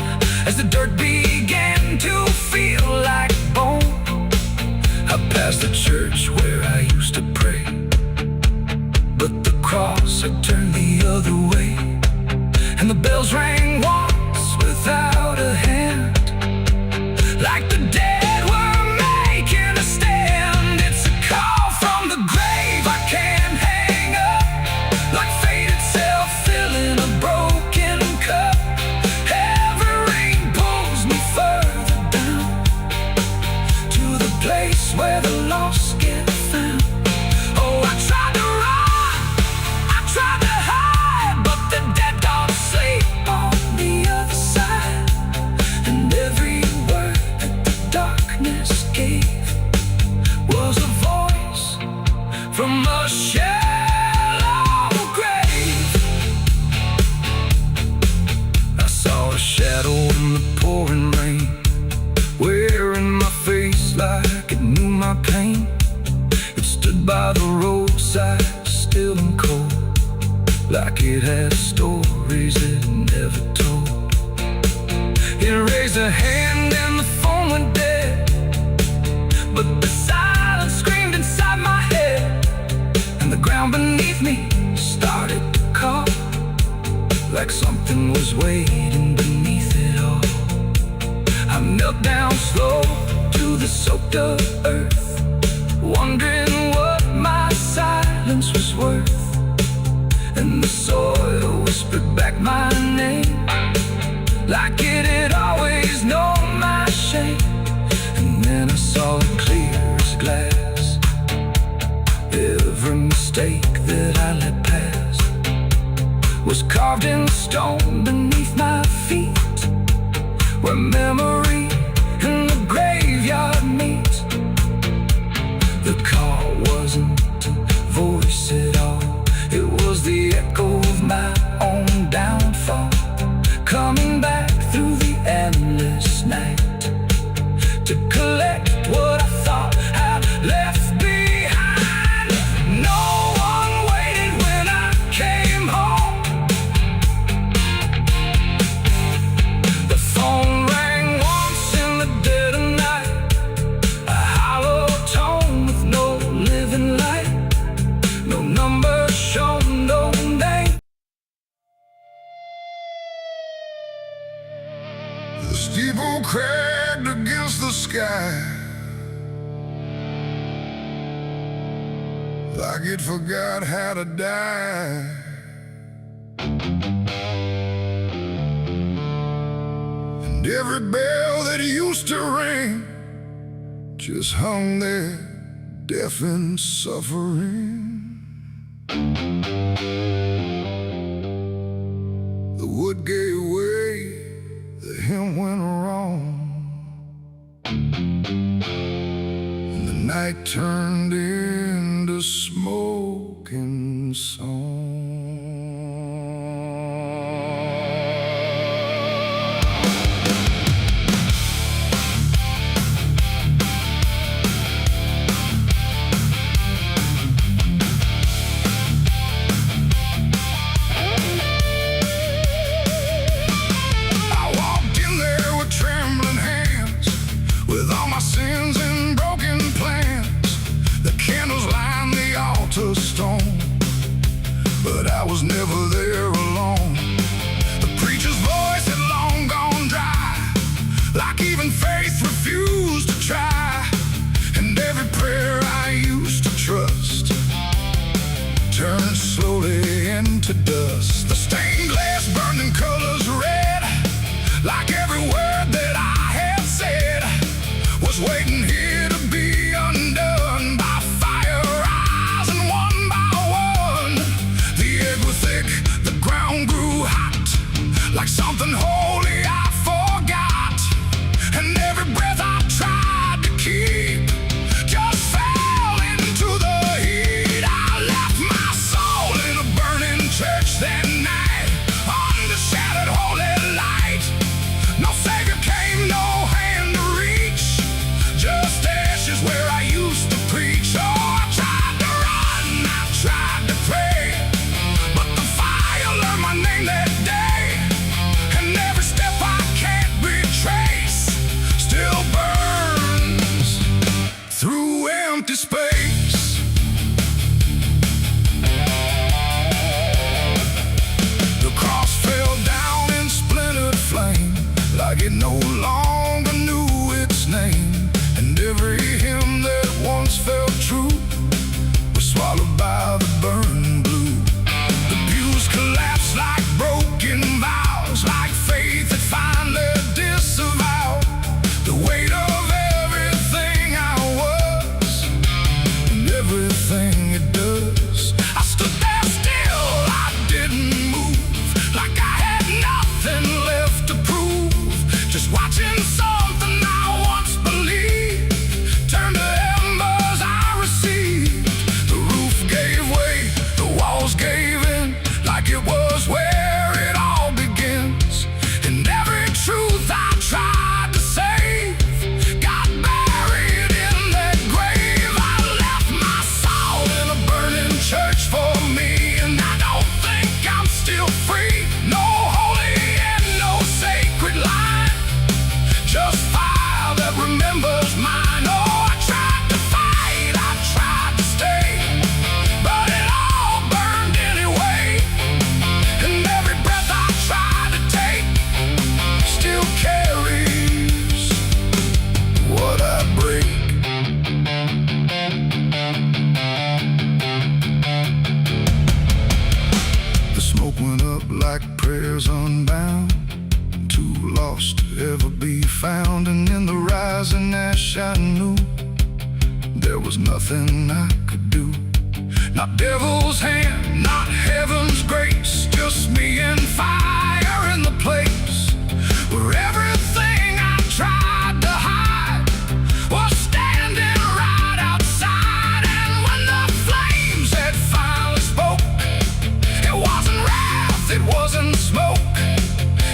as the dirt began to feel like bone. I passed the church where I used to pray, but the cross had turned the other way. And the bells rang once without a hand, like the dead were making a stand. It's a call from the grave I can't hang up, like fate itself filling a broken cup. Every ring pulls me further down to the place where the lost get found. Oh, I tried to run, I tried to hide, but the dead don't sleep on the other side. And every word that the darkness gave was a voice from a shallow grave. I saw a shadow in the pouring rain, wearing my face like it knew my pain. It stood by the roadside, still and cold, like it had stories it never told. It raised a hand and the phone went dead, but the silence screamed inside my head. And the ground beneath me started to call, like something was waiting beneath it all. I knelt down slow to the soaked up earth, wondering what my silence was worth. And the soil whispered back my name, like it had always known my shame. And then I saw it clear as glass, every mistake that I let pass was carved in stone beneath my feet, where memory and the graveyard meet. The call wasn't a voice at all, it was the echo of my own downfall, coming back through the endless night to collect what I thought I'd left behind. No one waited when I came home. The phone rang once in the dead of night, a hollow tone with no living light. The steeple cracked against the sky, like it forgot how to die. And every bell that used to ring just hung there, deaf and suffering. The wood gave way, the hymn went wrong, and the night turned into smoking song. Sins and broken plans, the candles line the altar stone, but I was never there alone. The preacher's voice had long gone dry, like even faith refused to try. And every prayer I used to trust turned slowly into dust. The stained glass burned in colors red, like every word that I had said was waiting here to be undone by fire rising one by one. The air grew thick, the ground grew hot, like something holy I forgot. And every breath I tried to keep just fell into the heat. I left my soul in a burning church that night, under shattered holy light. No savior came, no hand to reach, just ashes where I used to preach. Oh, I tried to run, I tried to pray, but the fire learned my name that day. And every step I can't retrace still burns through empty space. The cross fell down in splintered flame, like it no longer knew its name. And every hymn that once felt true was swallowed by the burning blue. The pews collapsed like broken vows, like faith that finally disavowed the weight of everything I was and everything it does. I stood there still, I didn't move, like I had nothing left to prove, just watching something I once believed turn to embers I received. The roof gave way, the walls gave in, like it was where it all begins. And every truth I tried to save got buried in that grave. I left my soul in a burning church for me, and I don't think I'm still free. No holy and no sacred line, just fire that remembers mine. Oh, I tried to fight, I tried to stay, but it all burned anyway. And every breath I tried to take still carries what I break. The smoke went up like prayers unbound, too lost to ever be found. And in the rising ash I knew there was nothing I could do. Not devil's hand, not heaven's grace, just me and fire in the place where everything I tried to hide was standing right outside. And when the flames had finally spoke, it wasn't wrath, it wasn't smoke,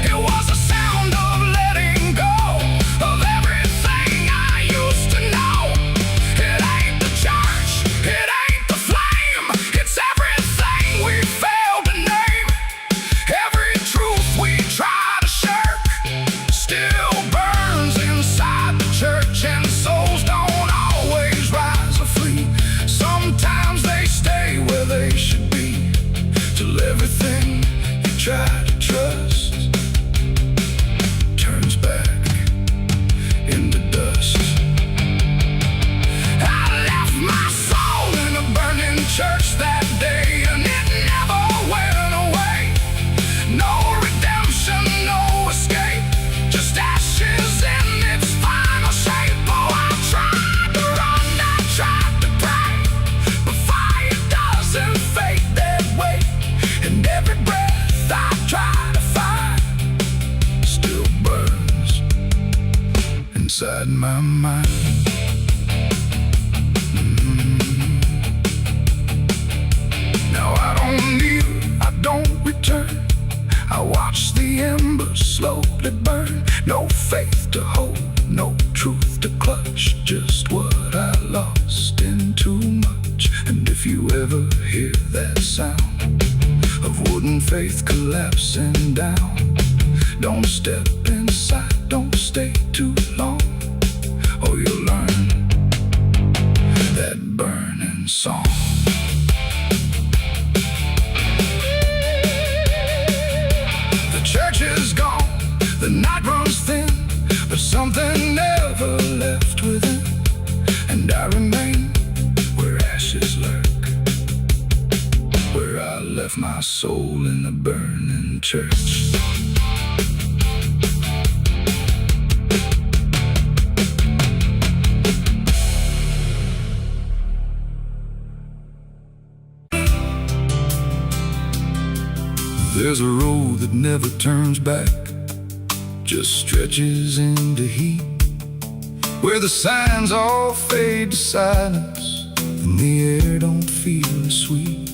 it was the sound of letting go of everything I used to know. It ain't the church, it ain't the flame, it's everything we failed to name. Every truth we try to shirk inside my mind. Now I don't kneel, I don't return. I watch the embers slowly burn. No faith to hold, no truth to clutch. Just what I lost in too much. And if you ever hear that sound of wooden faith collapsing down, don't step inside, don't stay too long, or you'll learn that burning song. The church is gone, the night runs thin, but something never left within. And I remain where ashes lurk, where I left my soul in the burning church. There's a road that never turns back, just stretches into heat, where the signs all fade to silence and the air don't feel as sweet.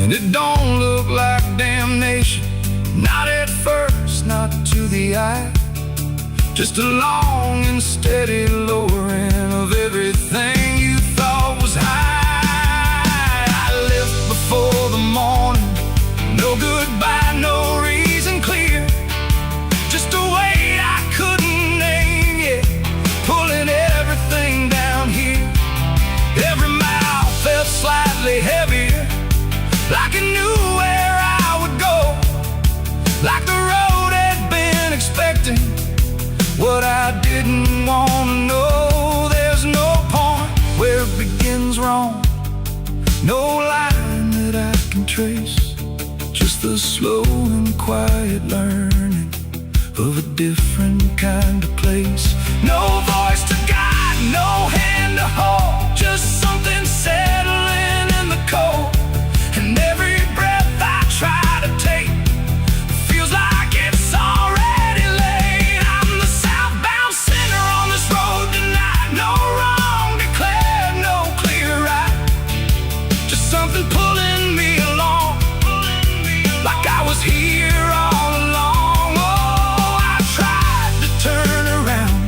And it don't look like damnation, not at first, not to the eye, just a long and steady lowering of everything you thought was high. I left before the morning, no goodbye, no reason clear, just a weight I couldn't name yet, pulling everything down here. Every mile felt slightly heavier, like I knew where I would go, like the road had been expecting what I didn't want to know. There's no point where it begins wrong, no line that I can trace, just the slow and quiet learning of a different kind of place. No voice to guide, no hand to hold, just something settling in the cold. And every breath I try to take feels like it's already late. I'm the southbound sinner on this road tonight, no wrong declared, no clear right, just something pulling me along, like I was here all along. Oh, I tried to turn around,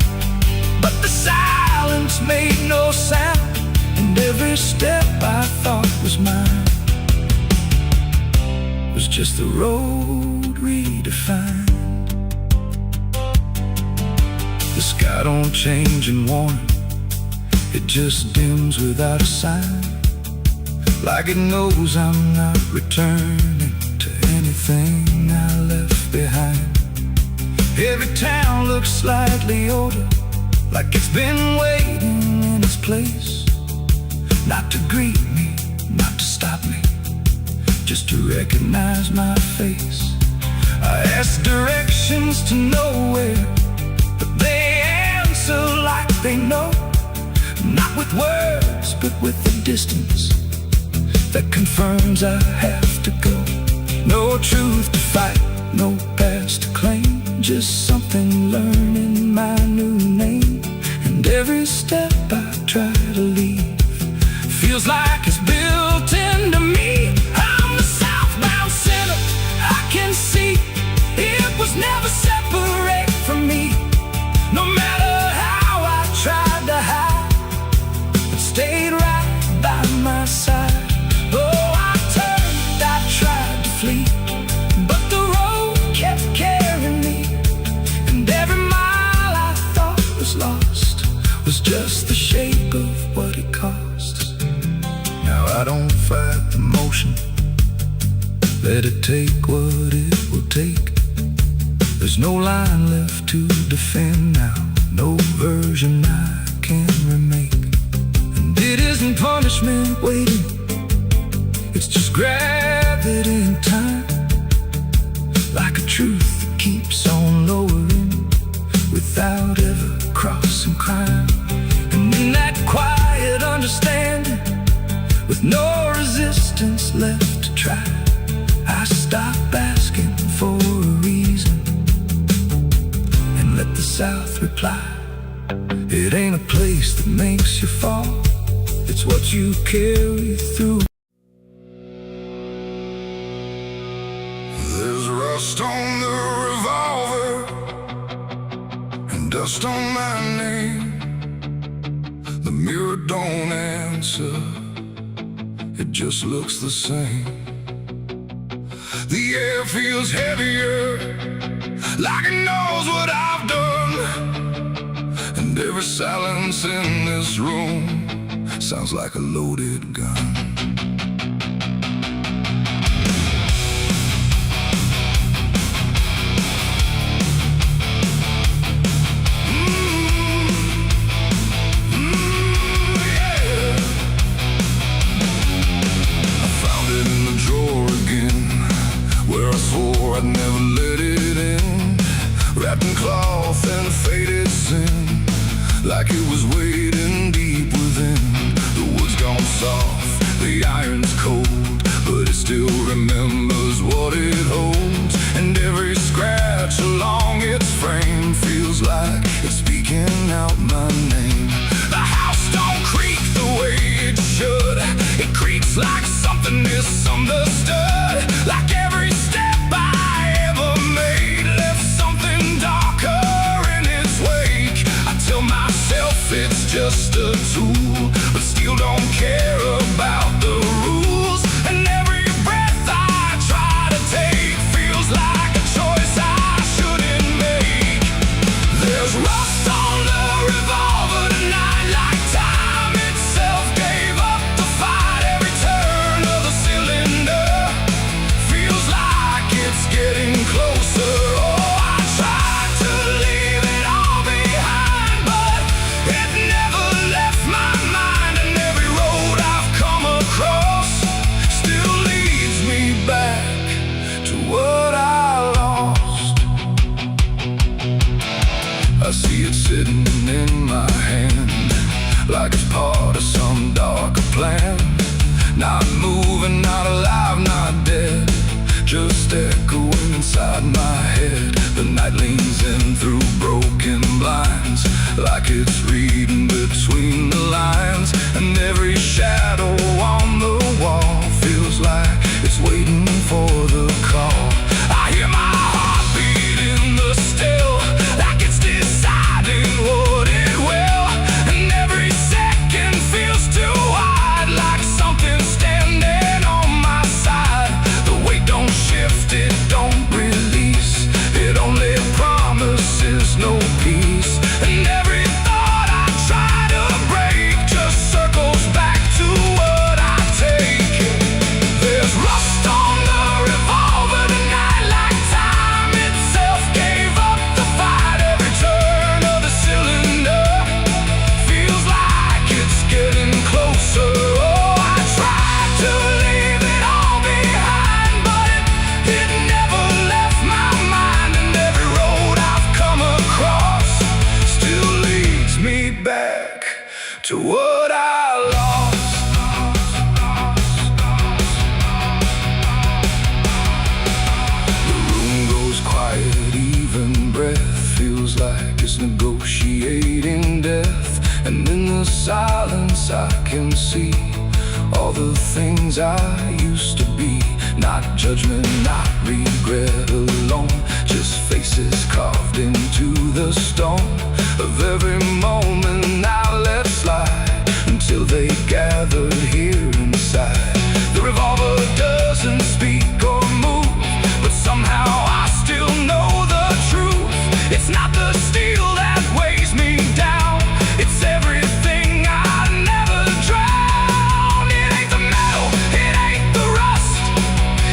but the silence made no sound, and every step I thought was mine was just the road redefined. The sky don't change in warning, it just dims without a sign, like it knows I'm not returning to anything I left behind. Every town looks slightly older, like it's been waiting in its place, not to greet me, not to stop me, just to recognize my face. I ask directions to nowhere, but they answer like they know, not with words, but with the distance that confirms I have to go. No truth to fight, no past to claim, just something learning my new name. And every step I try to leave feels like it's built into me. I'm the southbound sinner, I can see it was never separate from me. No matter how I tried to hide, it stayed right by my side. Oh, I turned, I tried to flee, but the road kept carrying me. And every mile I thought was lost was just the shape of what it costs. Now I don't fight the motion, let it take what it will take. There's no line left to defend now, no version I can remake. And it isn't punishment waiting, it's just gravity in time, like a truth that keeps on lowering without ever crossing crime. And in that quiet understanding, with no resistance left to try, I stop asking for a reason and let the South reply. It ain't a place that makes you fall, it's what you carry through. There's rust on the revolver and dust on my name. The mirror don't answer, it just looks the same. The air feels heavier, like it knows what I've done. And every silence in this room sounds like a loaded gun. I'd never let it in, wrapped in cloth and faded sin, like it was waiting deep within. The wood's gone soft, the iron's cold, but it still remembers what it holds. And every scratch along its frame feels like it's speaking out my name. The house don't creak the way it should, it creaks like something misunderstood. Like every step I ever made left something darker in its wake. I tell myself it's just a tool, but still don't care about the rules. And every breath I try to take feels like a choice I shouldn't make. There's rust on the revolver tonight, like time itself gave up the fight. Every turn of the cylinder feels like it's getting closer. Oh, I tried to leave it all behind, but it never left my mind. And every road I've come across still leads me back to what I lost. I see it sitting in my hand, like it's part of some darker plan. Not moving, not alive, not dead, just echoing inside my head. The night leans in through broken blinds, like it's reading between the lines. And every shadow on the wall feels like it's waiting for the call. I hear my heartbeat in the still, like it's deciding what it will. And every second feels too wide, like something's standing on my side. The weight don't shift, it don't release, it only promises no peace. And every thought I try to break just circles back to what I take. There's rust on the revolver tonight, like time itself gave up the fight. Every turn of the cylinder feels like it's getting closer. Oh, I tried to leave it all behind, but it never left my mind. And every road I've come across still leads me back to what I lost. The room goes quiet, even breath feels like it's negotiating death. And in the silence I can see all the things I used to be. Not judgment, not regret alone, just faces carved into the stone of every moment I let slide, until they gathered here inside. The revolver doesn't speak or move, but somehow I still know the truth. It's not the steel that weighs me down, it's everything I never drowned. It ain't the metal, it ain't the rust,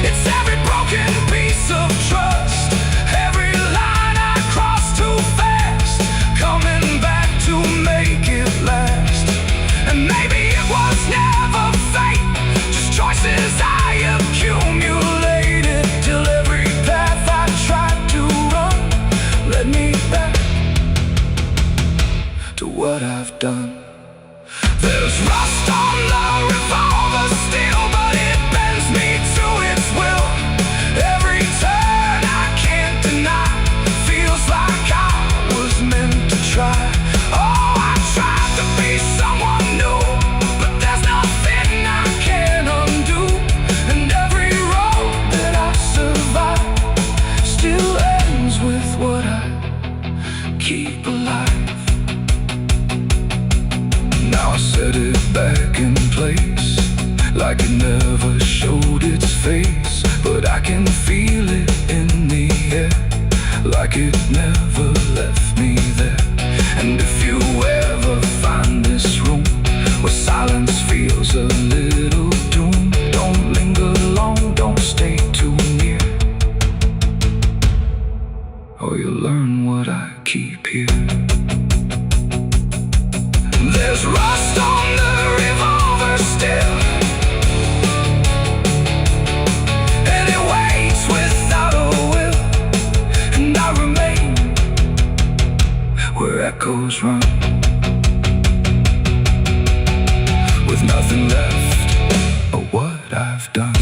it's every broken piece of trust. Every line I cross too fast, coming back to make it last. And maybe it was never fate, just choices I accumulated, till every path I tried to run led me back to what I've done. There's rust on the revolver still, but it bends me to its will. Every turn I can't deny feels like I was meant to try. Oh, life. Now I set it back in place, like it never showed its face. But I can feel it in the air, like it never left me there. And if you ever find this room where silence feels a little doom, don't linger long, don't stay too near, or you'll learn what I keep here. There's rust on the revolver still, and it waits without a will. And I remain where echoes run, with nothing left of what I've done.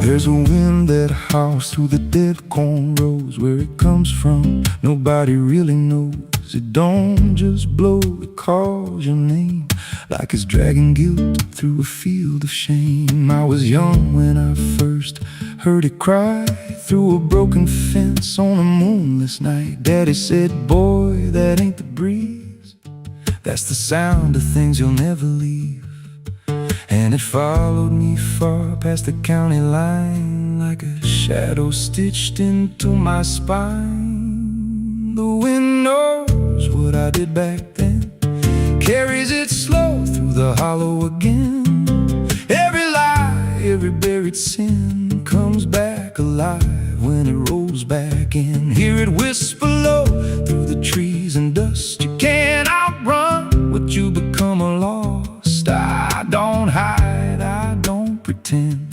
There's a wind that howls through the dead corn rows. Where it comes from, nobody really knows. It don't just blow, it calls your name, like it's dragging guilt through a field of shame. I was young when I first heard it cry through a broken fence on a moonless night. Daddy said, boy, that ain't the breeze, that's the sound of things you'll never leave. And it followed me far past the county line, like a shadow stitched into my spine. The wind knows what I did back then, carries it slow through the hollow again. Every lie, every buried sin comes back alive when it rolls back in. Hear it whisper low through the trees and dust. You can't outrun what you become lost. I don't hide, I don't pretend,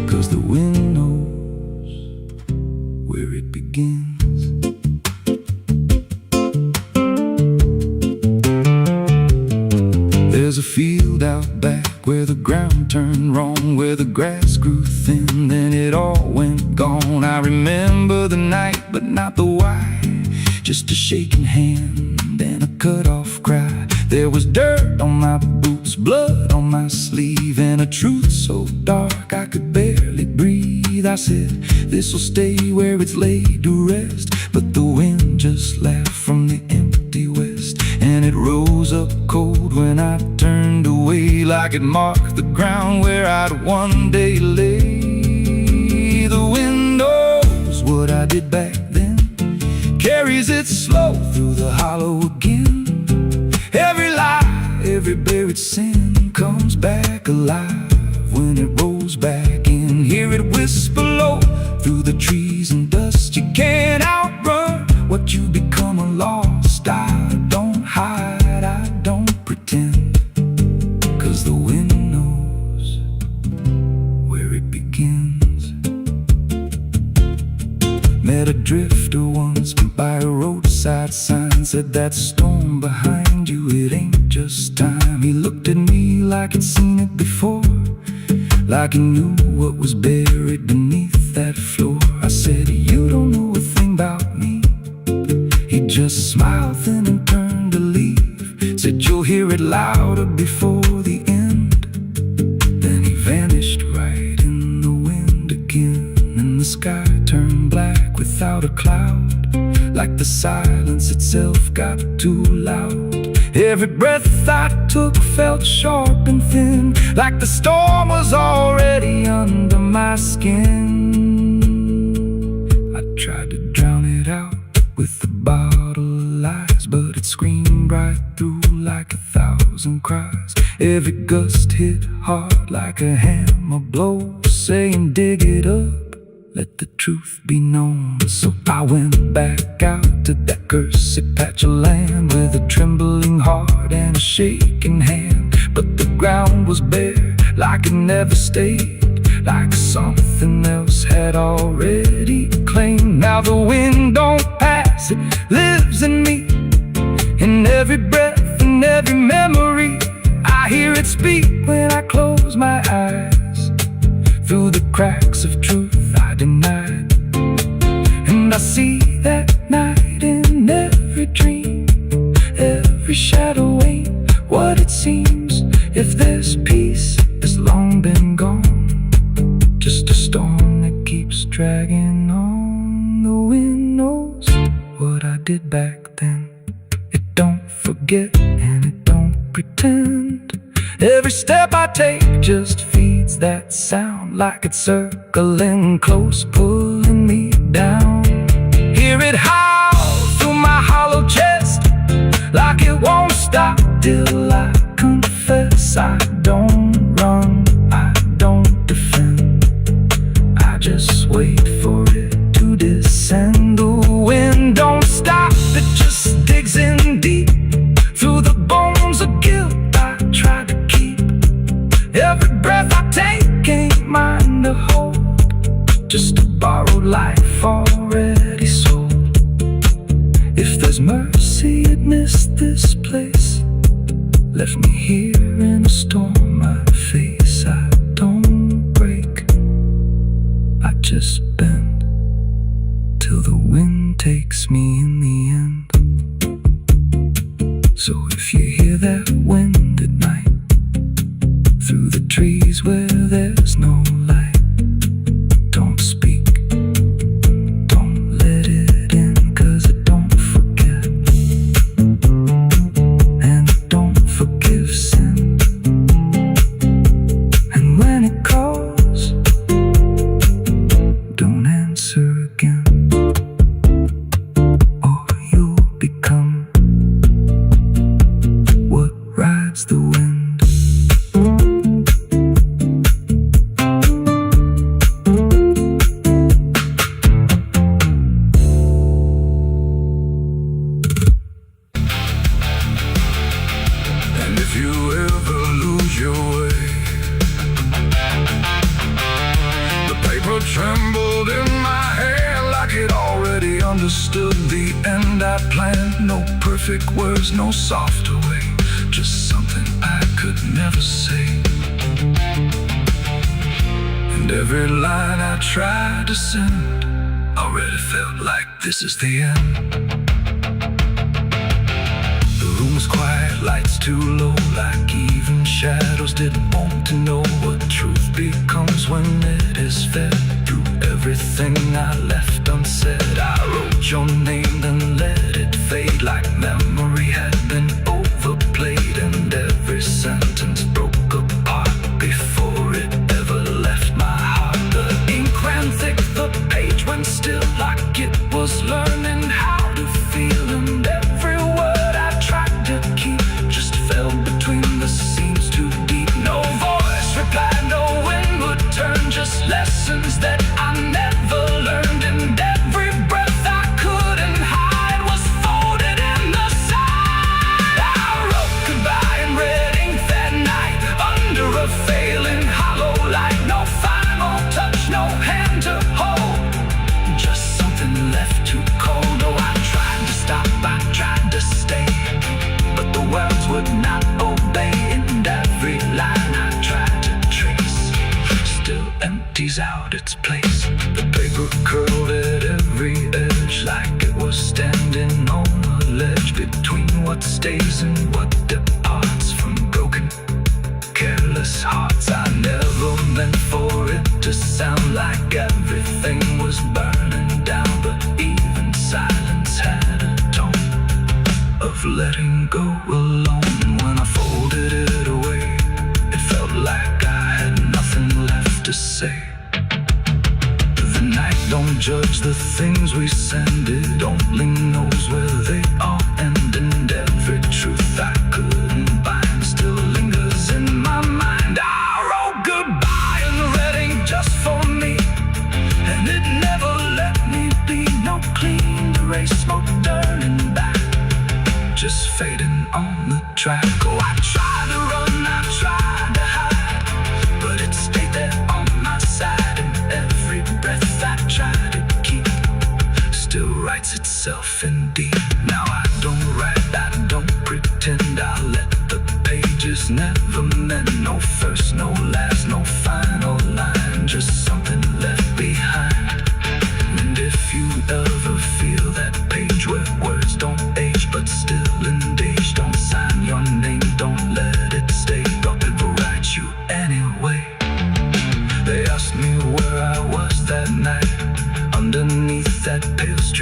'cause the wind knows where it begins. There's a field out back where the ground turned wrong, where the grass grew thin, then it all went gone. I remember the night, but not the why, just a shaking hand and a cut-off cry. There was dirt on my boots, blood on my sleeve, and a truth so dark I could barely breathe. I said, this'll stay where it's laid to rest. But the wind just laughed from the empty west, and it rose up cold when I turned away, like it marked the ground where I'd one day lay. The wind knows what I did back then, carries it slow through the hollow again. Every lie, every buried sin comes back alive when it rolls back in. Hear it whisper low through the trees and dust. You can't outrun what you become lost. I don't hide, I don't pretend, 'cause the wind knows where it begins. Met a drifter once by a roadside sign, said that storm behind you, it ain't just time. He looked at me like he'd seen it before, like he knew what was buried beneath that floor. I said, you don't know a thing about me. He just smiled thin and turned to leave, said, you'll hear it louder before the end. Then he vanished right in the wind again, and the sky turned black without a cloud, like the silence itself got too loud. Every breath I took felt sharp and thin, like the storm was already under my skin. I tried to drown it out with a bottle of lies, but it screamed right through like 1,000 cries. Every gust hit hard like a hammer blow, saying dig it up, let the truth be known. So I went back out to that cursed patch of land with a trembling heart and a shaking hand. But the ground was bare, like it never stayed, like something else had already claimed. Now the wind don't pass, it lives in me, in every breath and every memory. I hear it speak when I close my eyes, through the cracks of truth I denied. And And I see that night in every dream. Every shadow ain't what it seems. If there's peace, it's long been gone. Just a storm that keeps dragging on. The wind knows what I did back then. It don't forget and it don't pretend. Every step I take just feeds that sound, like it's circling close, pulling me down. Hear it howl through my hollow chest, like it won't stop till I confess. I don't run, I don't defend, I just wait for it to descend. The wind don't stop, it just digs in deep through the bones of guilt I try to keep. Every breath I take ain't mine to hold, just a borrowed life already sold. If there's mercy, it missed this place, left me here in a storm I face. I don't break, I just bend till the wind takes me in the end. So if you hear that wind at night, through the trees where there's no light, don't speak, don't let it in, 'cause it don't forget, and it don't forgive sin. And when it calls, don't answer again, or you'll become what rides the wind. And if you ever lose your way, the paper trembled in my hand like it already understood the end I planned. No perfect words, no softer way, just something I could never say. And every line I tried to send already felt like this is the end. The room was quiet, lights too low, like even shadows didn't want to know what truth becomes when it is fed. Through everything I left unsaid, I wrote your name, then let it fade, like memory had been overplayed. And every sentence broke apart before it ever left my heart. The ink ran thick, the page went still, like it was learning how to feel. And every word I tried to keep just fell between the seams too deep. No voice replied, no wind would turn, just lessons that I never learned. And every breath I couldn't hide was folded in the side. I wrote goodbye in red ink that night, under a failing hollow light. No final touch, no hand to hold, just something left too cold. Oh, I tried to stop, I tried to stay, but the words would not obey. And every line I tried to trace still empties out its place. The paper curled at every edge, like it was standing on a ledge between what stays and what departs from broken, careless hearts. I never meant for it to sound like everything was burning down, but even silence had a tone of letting go alone. When I folded it away, it felt like I had nothing left to say. The night don't judge the things we send, it only knows where they all end. And every truth I couldn't bind still lingers in my mind. I wrote goodbye in red ink just for me, and it never let me be. No clean erase, smoke turning back, just fading on the track. Oh, I tried to run, I tried to hide, but it stayed there on my side. And every breath I tried to keep still writes itself in deep. Now I don't write, I don't pretend, I let the pages never meant. No first, no last, no final line, just something left behind. And if you ever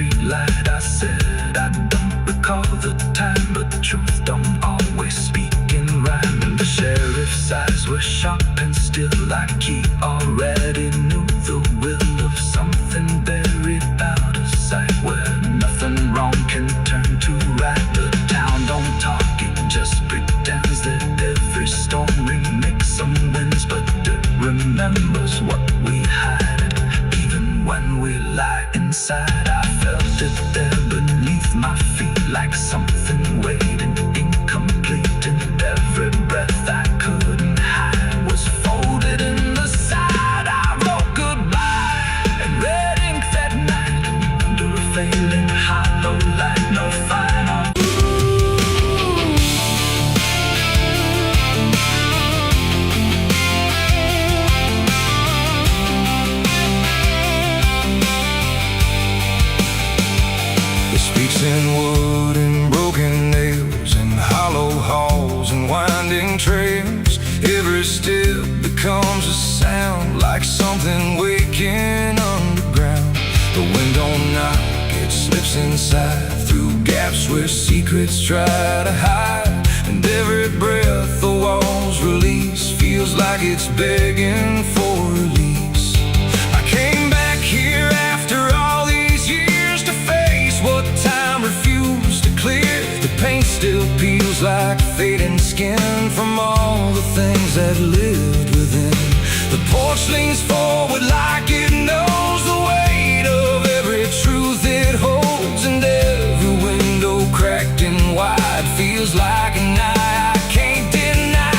streetlight. I said I don't recall the time, but the truth don't always speak in rhyme. And the sheriff's eyes were sharp and still, like he already knew the will of something buried out of sight, where nothing wrong can turn to right. The town don't talk, it just pretends that every storm remakes some winds, but it remembers what we hide. Even when we lie inside, I felt it there beneath my feet, like something waiting incomplete. And every breath I couldn't hide was folded in the side. I wrote goodbye in red ink that night, under a failing hollow light. No final. It speaks in wood and broken nails, and hollow halls and winding trails. Every step becomes a sound, like something waking underground. The wind don't knock, it slips inside, through gaps where secrets try to hide. And every breath the walls release feels like it's begging for release. I came back here after all these years to face what time refused to clear. The paint still peels like fading skin from all the things that lived within. The porch leans forward like it knows the weight of every truth it holds, and every window cracked and wide feels like an eye I can't deny.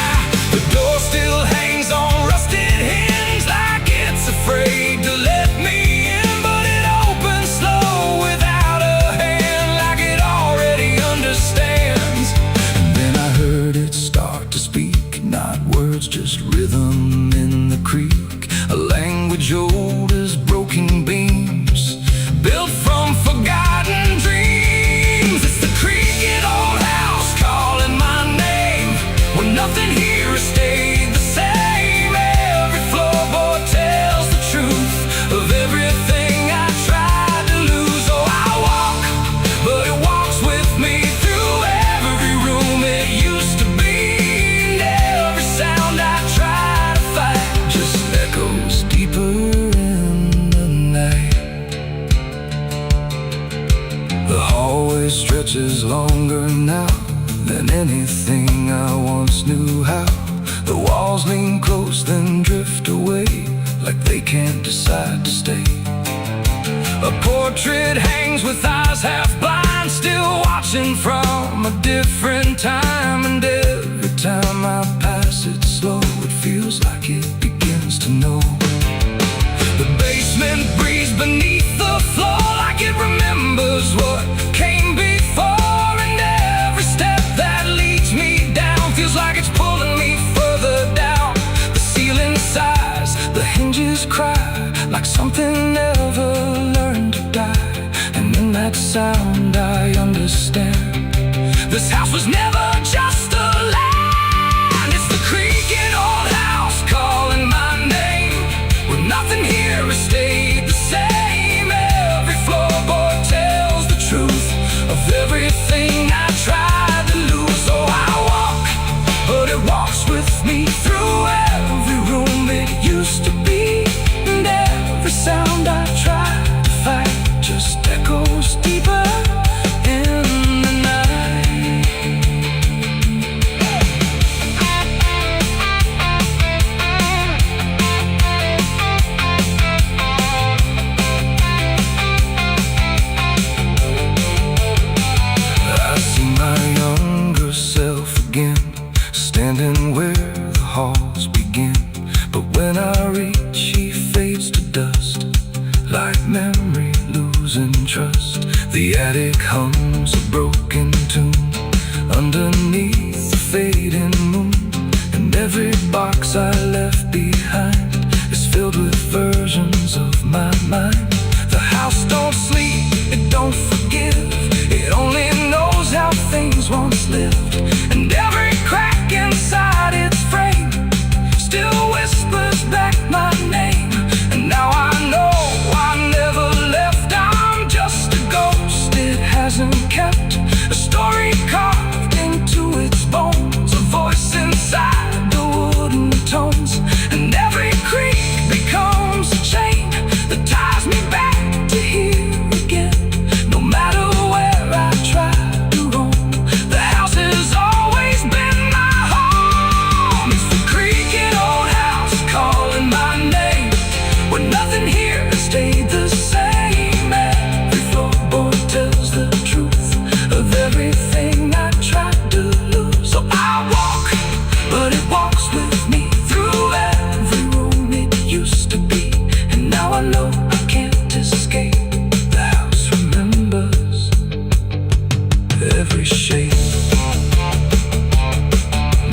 The door still hangs on rusted hinges, like it's afraid to let me in, but it opens slow without a hand, like it already understands. And then I heard it start to speak, not words, just rhythm in the creek, a language old as broken beams, built from forgotten dreams. It's the creaking old house calling my name, when nothing here has stayed the same. Every floorboard tells the truth of everything I tried to lose. Oh, I walk, but it walks with me through every room it used to be. And every sound I try to fight just echoes deeper in the night. The hallway stretches longer now than anything I once knew how. The walls lean close then drift away, like they can't decide to stay. A portrait hangs with eyes half blind, still watching from a different time. And every time I pass it slow, it feels like it begins to know. The basement breathes beneath the floor, like it remembers what came before. And every step that leads me down feels like it's pulling me further down. The ceiling sighs, the hinges cry, like something never learned to die. And in that sound I understand, this house was never just a land. It's the creaking old house calling my name, where nothing here has stayed the same. Every floorboard tells the truth of everything I tried to lose. So I walk, but it walks with me through every room it used to be. And every sound I try to fight just echoes deeper in the night. I see my younger self again, standing where the halls begin. But when I reach, he fades to dust, like memory losing trust. The attic hums a broken tune underneath the fading moon. And every box I left behind is filled with versions of my mind. The house don't sleep, it don't forgive, it only knows how things once lived. And every crack inside its frame still whispers back my name. And now I know I never left, I'm just a ghost kept, a story carved into its bones, a voice inside the wooden tones. And every creak becomes a chain that ties me back to here again. No matter where I try to roam, the house has always been my home. It's the creaking old house calling my name, when nothing here has stayed the same. Every floorboard tells the truth of everything I tried to lose. So I walk, but it walks with me through every room it used to be. And now I know I can't escape. The house remembers every shape.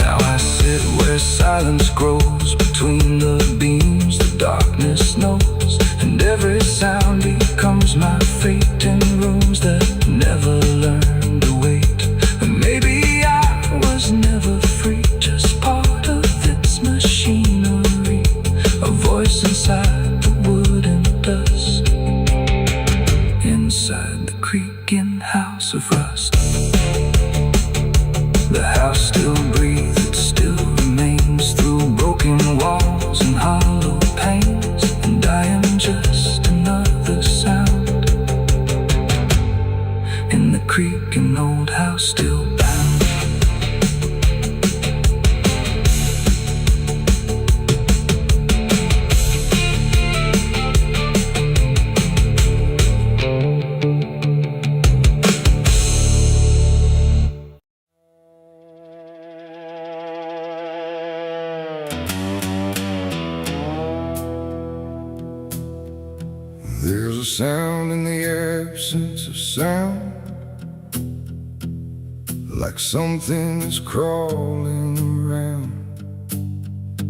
Now I sit where silence grows between the beams, the darkness knows, and every sound becomes my fate in rooms that never learned to wait. And maybe I was never free, just part of its machinery, a voice inside the wood and dust, inside the creaking house of rust. The house still breathes, it still remains through broken walls and hollow panes. And I am just another sound in the creaking old house still bound. There's a sound in the absence of sound, like something is crawling around.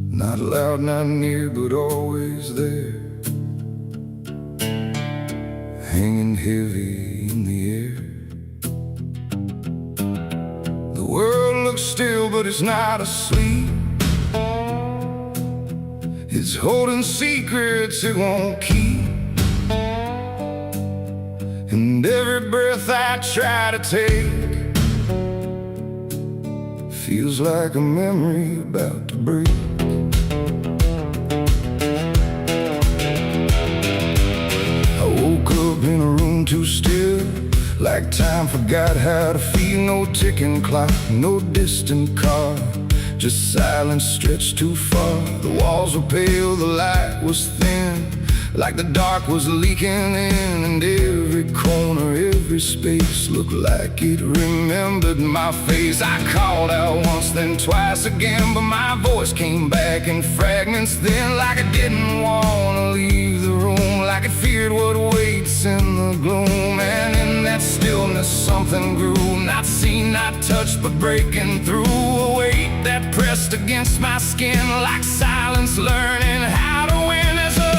Not loud, not near, but always there, hanging heavy in the air. The world looks still, but it's not asleep. It's holding secrets it won't keep. And every breath I try to take feels like a memory about to break. I woke up in a room too still, like time forgot how to feel. No ticking clock, no distant car, just silence stretched too far. The walls were pale, the light was thin, like the dark was leaking in. And every corner, every space looked like it remembered my face. I called out once, then twice again, but my voice came back in fragments then. Like I didn't want to leave the room, like it feared what waits in the gloom. And in that stillness something grew, not seen, not touched, but breaking through. A weight that pressed against my skin, like silence learning how to win. As a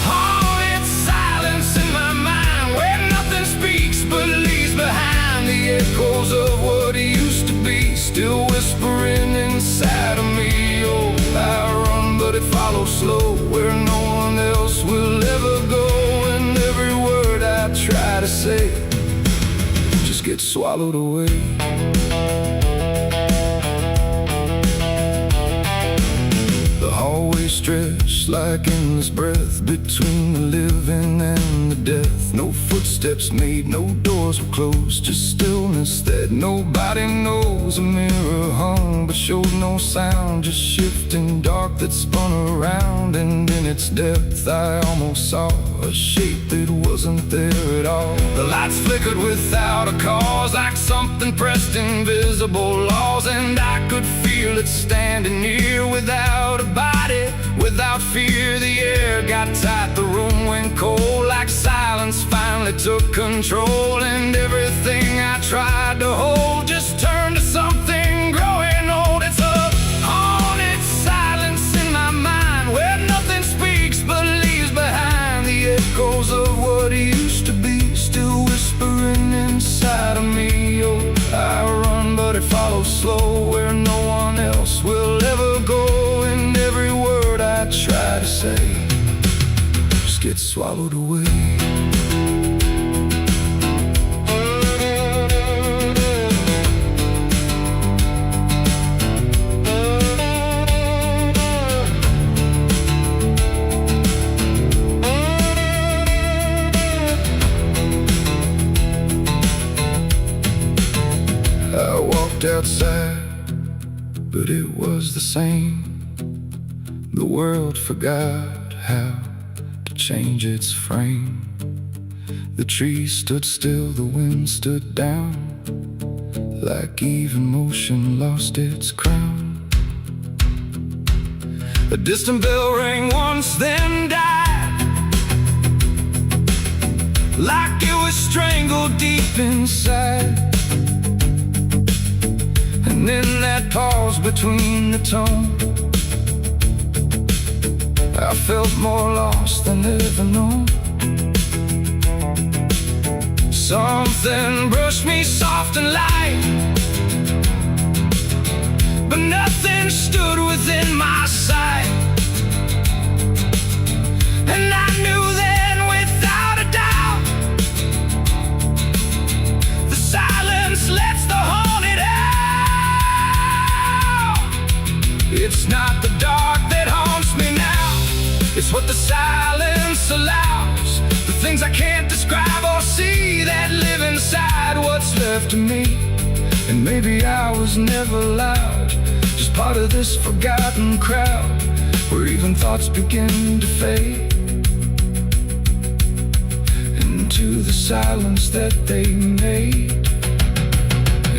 haunted silence in my mind, where nothing speaks but leaves behind the echoes of what used to be, still whispering inside of me. Oh, I run, but it follows slow, where no one else will ever go. And every word I try to say just gets swallowed away. The hallway stretched like endless breath between the living and the death. No footsteps made, no doors were closed, just stillness that nobody knows. A mirror hung but showed no sound, just shifting dark that spun around. And in its depth I almost saw a shape that wasn't there at all. The lights flickered without a cause, like something pressed invisible laws. And I could feel it standing near, without a body, without fear. The air got tight, the room went cold, like silence finally took control. And everything I tried to hold just turned to something growing old. It's a haunted silence in my mind, where nothing speaks but leaves behind the echoes of what used to be, still whispering inside of me. Oh, I run, but it follows slow, where no one else will ever go. And every word I try to say just gets swallowed away. walked outside, but it was the same. The world forgot how to change its frame. The trees stood still, the wind stood down, like even motion lost its crown. A distant bell rang once, then died, like it was strangled deep inside. And in that pause between the tone, I felt more lost than ever known. Something brushed me soft and light, but nothing stood within my sight. And I knew then without a doubt, the silence lets the haunted out. It's not the dark that haunts me now, it's what the silence allows. The things I can't describe or see that live inside what's left of me. And maybe I was never loud, just part of this forgotten crowd, where even thoughts begin to fade into the silence that they made.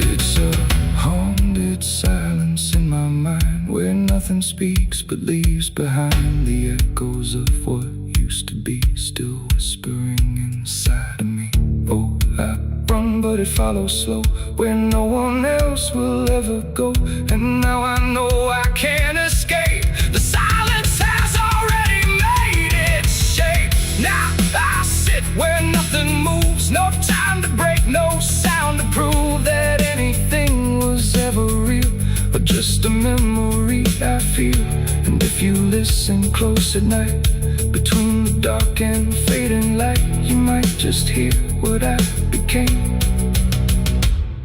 It's a haunted silence in my mind, where nothing speaks but leaves behind the echoes of what used to be, still whispering inside of me. Oh, I run, but it follows slow, where no one else will ever go. And now I know I can't escape. The silence has already made its shape. Now I sit where nothing moves, no time to break, no sound to prove that anything was ever real, but just a memory I feel. And if you listen close at night, between the dark and fading light, you might just hear what I became.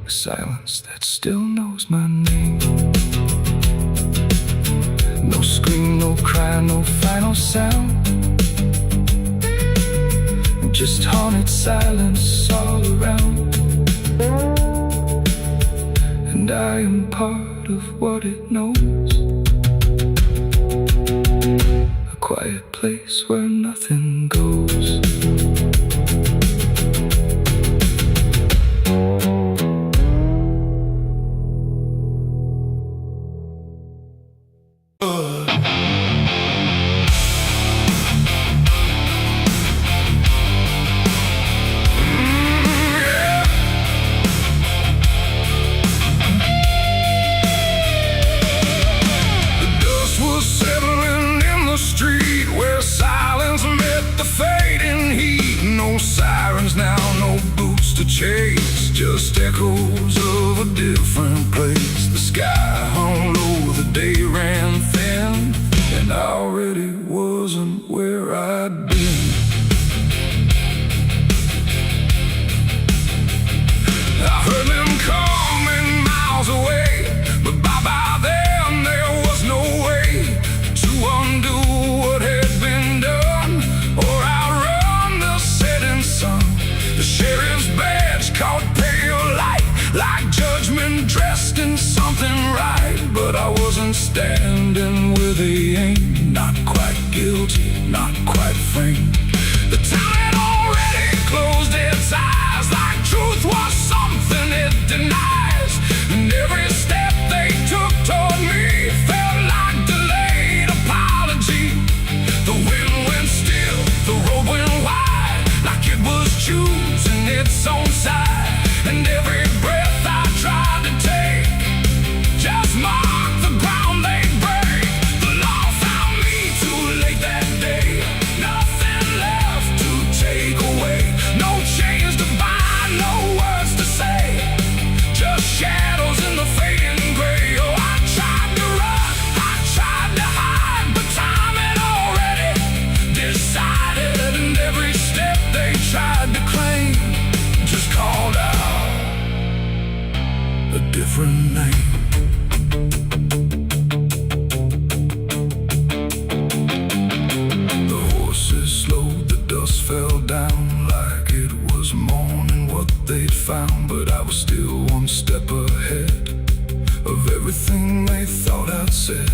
A silence that still knows my name. No scream, no cry, no final sound, just haunted silence all around. And I am part of what it knows, a quiet place where nothing goes. Chase, just echoes of a different place. The sky hung low, the day ran thin, and I already wasn't where I'd been. I heard them coming miles away, but by then there was no way to undo what had been done, or outrun the setting sun. The sheriff's badge caught pale light, like judgment dressed in something right. But I wasn't standing where they aimed, not quite guilty, not quite framed. The town had already closed its eyes, like truth was something it denies. And every step they took toward me felt like delayed apology. The wind went still, the road went wide, like it was choosing its own side. And every breath I tried to take just marked the ground they break. The law found me too late that day, nothing left to take away. No chains to bind, no words to say, just shadows in the fading gray. Oh, I tried to run, I tried to hide, but time had already decided. And every step they tried to claim just called out a different name. The horses slowed, the dust fell down, like it was morning what they'd found. But I was still one step ahead, everything they thought I'd said.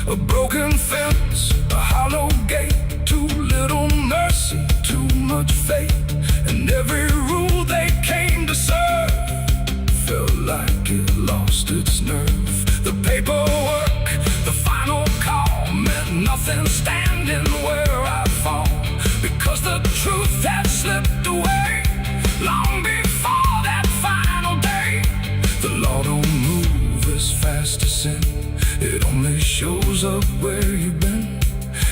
A broken fence, a hollow gate, too little mercy, too much fate. And every rule they came to serve felt like it lost its nerve. The paperwork, the final call, meant nothing standing where I fall, because the truth had slipped away long before that final day. The law don't move as fast as sin, it only shows up where you've been.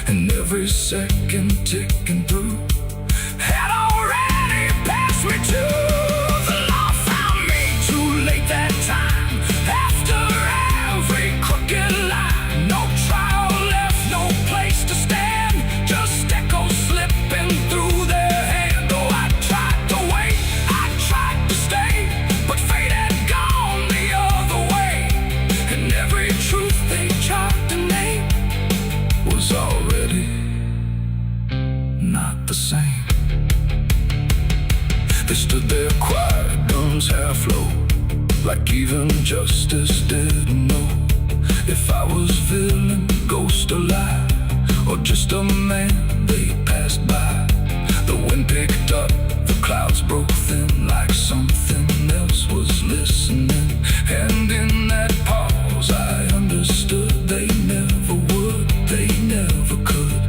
And every second ticking through had already passed me too. The law found me too late that time, after every crooked line. No trial left, no place to stand, just echoes slipping through their hand. Oh, I tried to wait, I tried to stay, but fate had gone the other way. And every truth they tried to name was already not the same. They stood there quiet, guns half low, like even justice didn't know if I was villain, ghost or lie, or just a man they passed by. The wind picked up, the clouds broke thin, like something else was listening. And in that pause I understood they never would, they never could.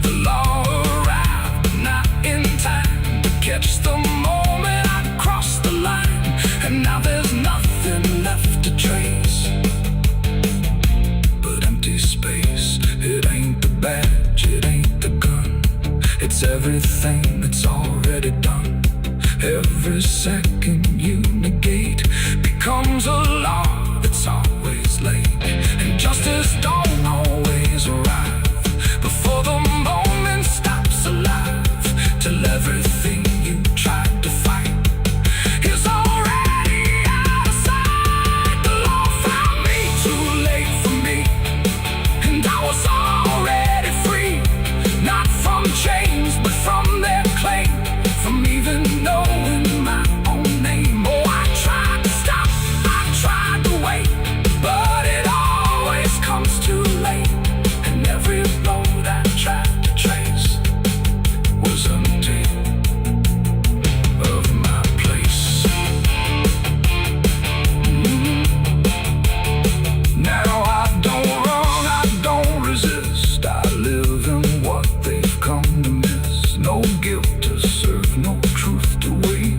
The law arrived, but not in time to catch the moment I crossed the line. And now there's nothing left to trace but empty space. It ain't the badge, it ain't the gun, it's everything that's already done. Every second you negate becomes a law that's always late. And justice don't always arrive before the moment stops alive, till everything you tried to fight is already out of sight. The law found me too late for me, and I was already free, not from chains but from their claim, from even knowing my own name. Oh, I tried to stop, I tried to wait, but it always comes too late. And every road I tried to trace was empty of my place. Now I don't run, I don't resist, I live in what they've come to miss. No guilt to serve, no truth to wait,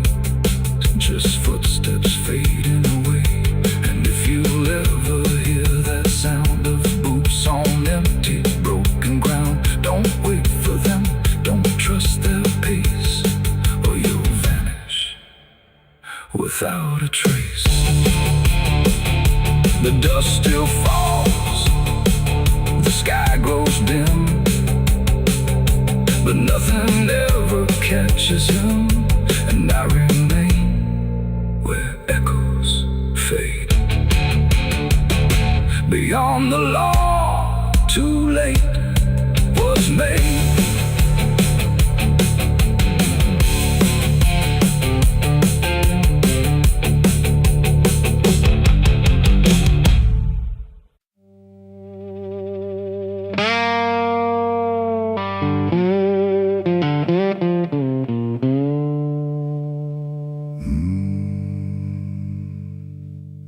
just footsteps fading away. And if you'll ever hear that sound of boots on empty, broken ground, don't wait for them, don't trust their pace, or you'll vanish without a trace. The dust still falls, the sky grows dim, but nothing ever catches him. And I remain where echoes fade. Beyond the law, too late was made.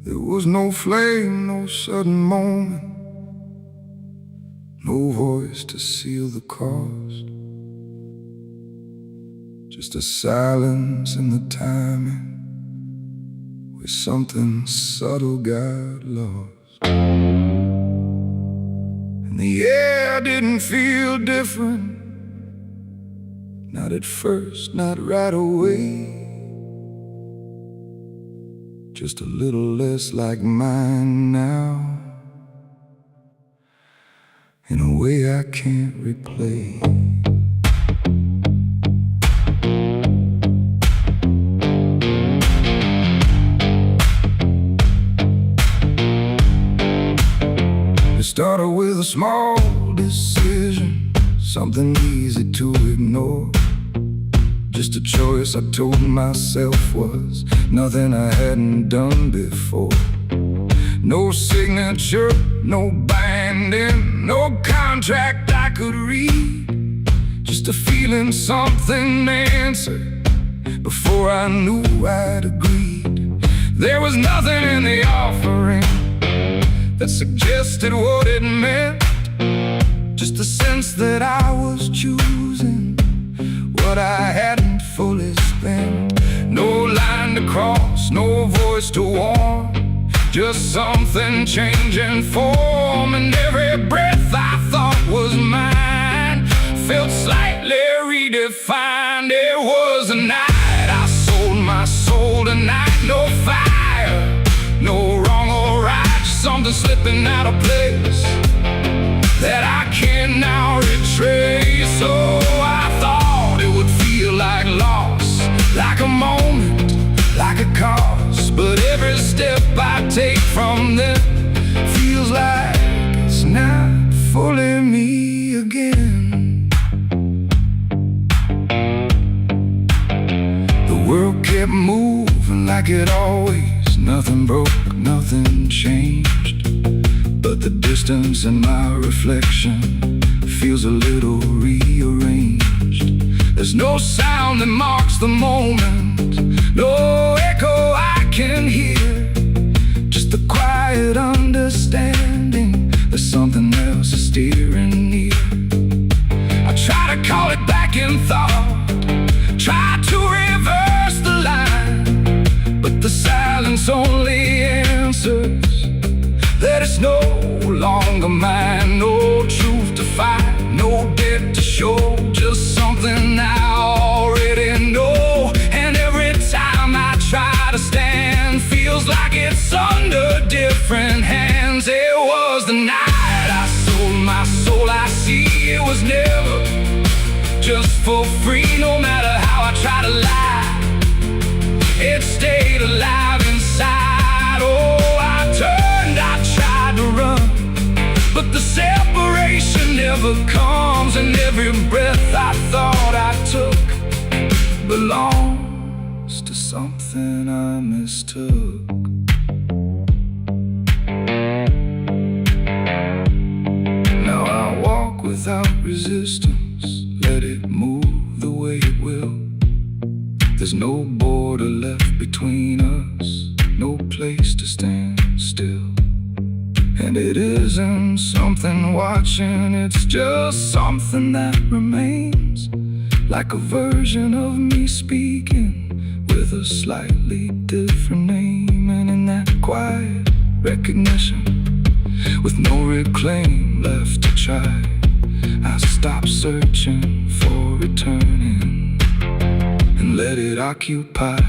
There was no flame, no sudden moment, no voice to seal the cost, just a silence in the timing where something subtle got lost. And the air didn't feel different, not at first, not right away, just a little less like mine now, in a way I can't replay. It started with a small decision, something easy to ignore, just a choice I told myself was nothing I hadn't done before. No signature, no binding, no contract I could read. Just a feeling something answered before I knew I'd agreed. There was nothing in the offering that suggested what it meant. Just a sense that I was choosing what I hadn't fully spent. No line to cross, no voice to warn, just something changing form. And every breath I thought was mine felt slightly redefined. It was a night I sold my soul tonight. No fire, no wrong or right, just something slipping out of place that I can now retrace. So I thought it would feel like loss, like a moment, like a cause. But every step I take from them feels like it's not fully me again. The world kept moving like it always. Nothing broke, nothing changed, but the distance in my reflection feels a little rearranged. There's no sound that marks the moment, no echo I can hear, just the quiet understanding that something else is steering near. I try to call it back in thought, try to reverse the line, but the silence only answers that it's no longer mine. No truth to find, no debt to show, just something I already know. And every time I try to stand, feels like it's under different hands. It was the night I sold my soul. I see it was never just for free. No matter how I try to lie, it stayed alive inside. Oh, I tried to run, but the separation never comes. And every breath I thought I took belongs to something I mistook. Now I walk without resistance, let it move the way it will. There's no border left between us, no place to stand still. And it isn't something watching, it's just something that remains, like a version of me speaking with a slightly different name. And in that quiet recognition, with no reclaim left to try, I stop searching for returning and let it occupy.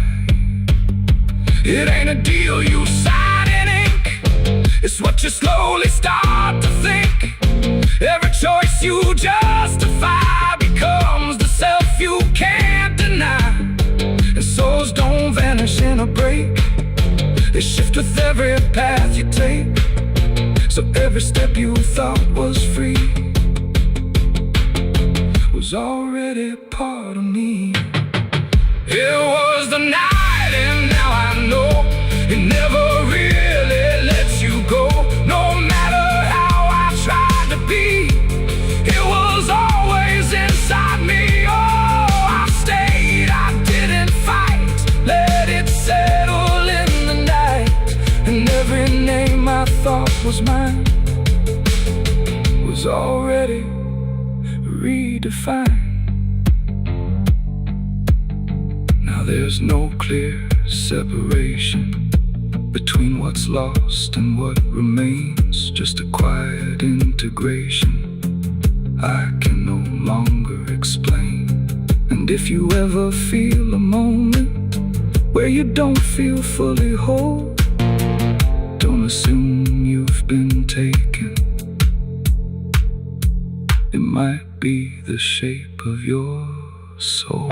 It ain't a deal you sign in ink, it's what you slowly start to think. Every choice you justify becomes the self you can't deny. And souls don't vanish in a break, they shift with every path you take. So every step you thought was free was already part of me. It was the night, and now I know it never really lets you go. No matter how I tried to be, it was always inside me. Oh, I stayed, I didn't fight, let it settle in the night. And every name I thought was mine was already redefined. Now there's no clear separation between what's lost and what remains, just a quiet integration I can no longer explain. And if you ever feel a moment where you don't feel fully whole, don't assume you've been taken. It might be the shape of your soul.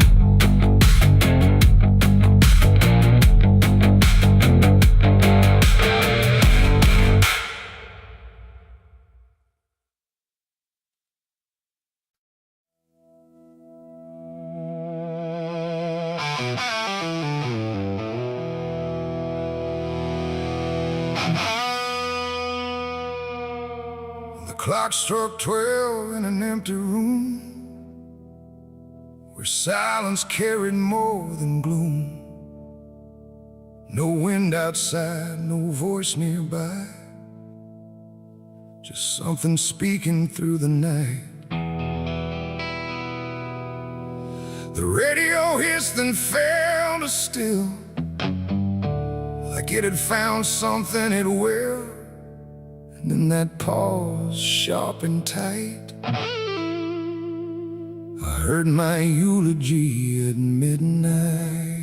clock struck 12 in an empty room, where silence carried more than gloom. No wind outside, no voice nearby, just something speaking through the night. The radio hissed and fell to still, like it had found something it will. And then that pause, sharp and tight, I heard my eulogy at midnight.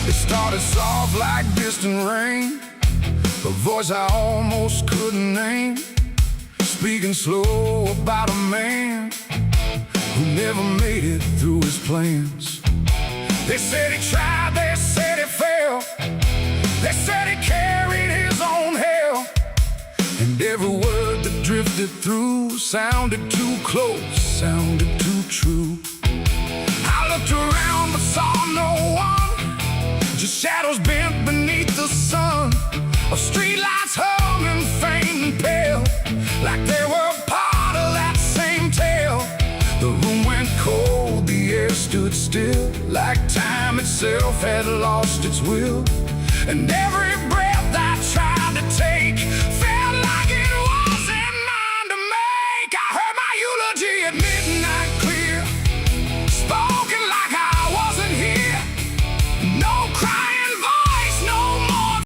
It started soft like distant rain, a voice I almost couldn't name, speaking slow about a man who never made it through his plans. They said he tried, they said he failed, they said he carried his own hell, and every word that drifted through sounded too close, sounded too true. I looked around but saw no one, just shadows bent beneath the sun, of streetlights hung and faint and pale, like they were part of that same tale. The room went cold, the air stood still, like time itself had lost its will. And every breath I tried to take felt like it wasn't mine to make. I heard my eulogy at midnight.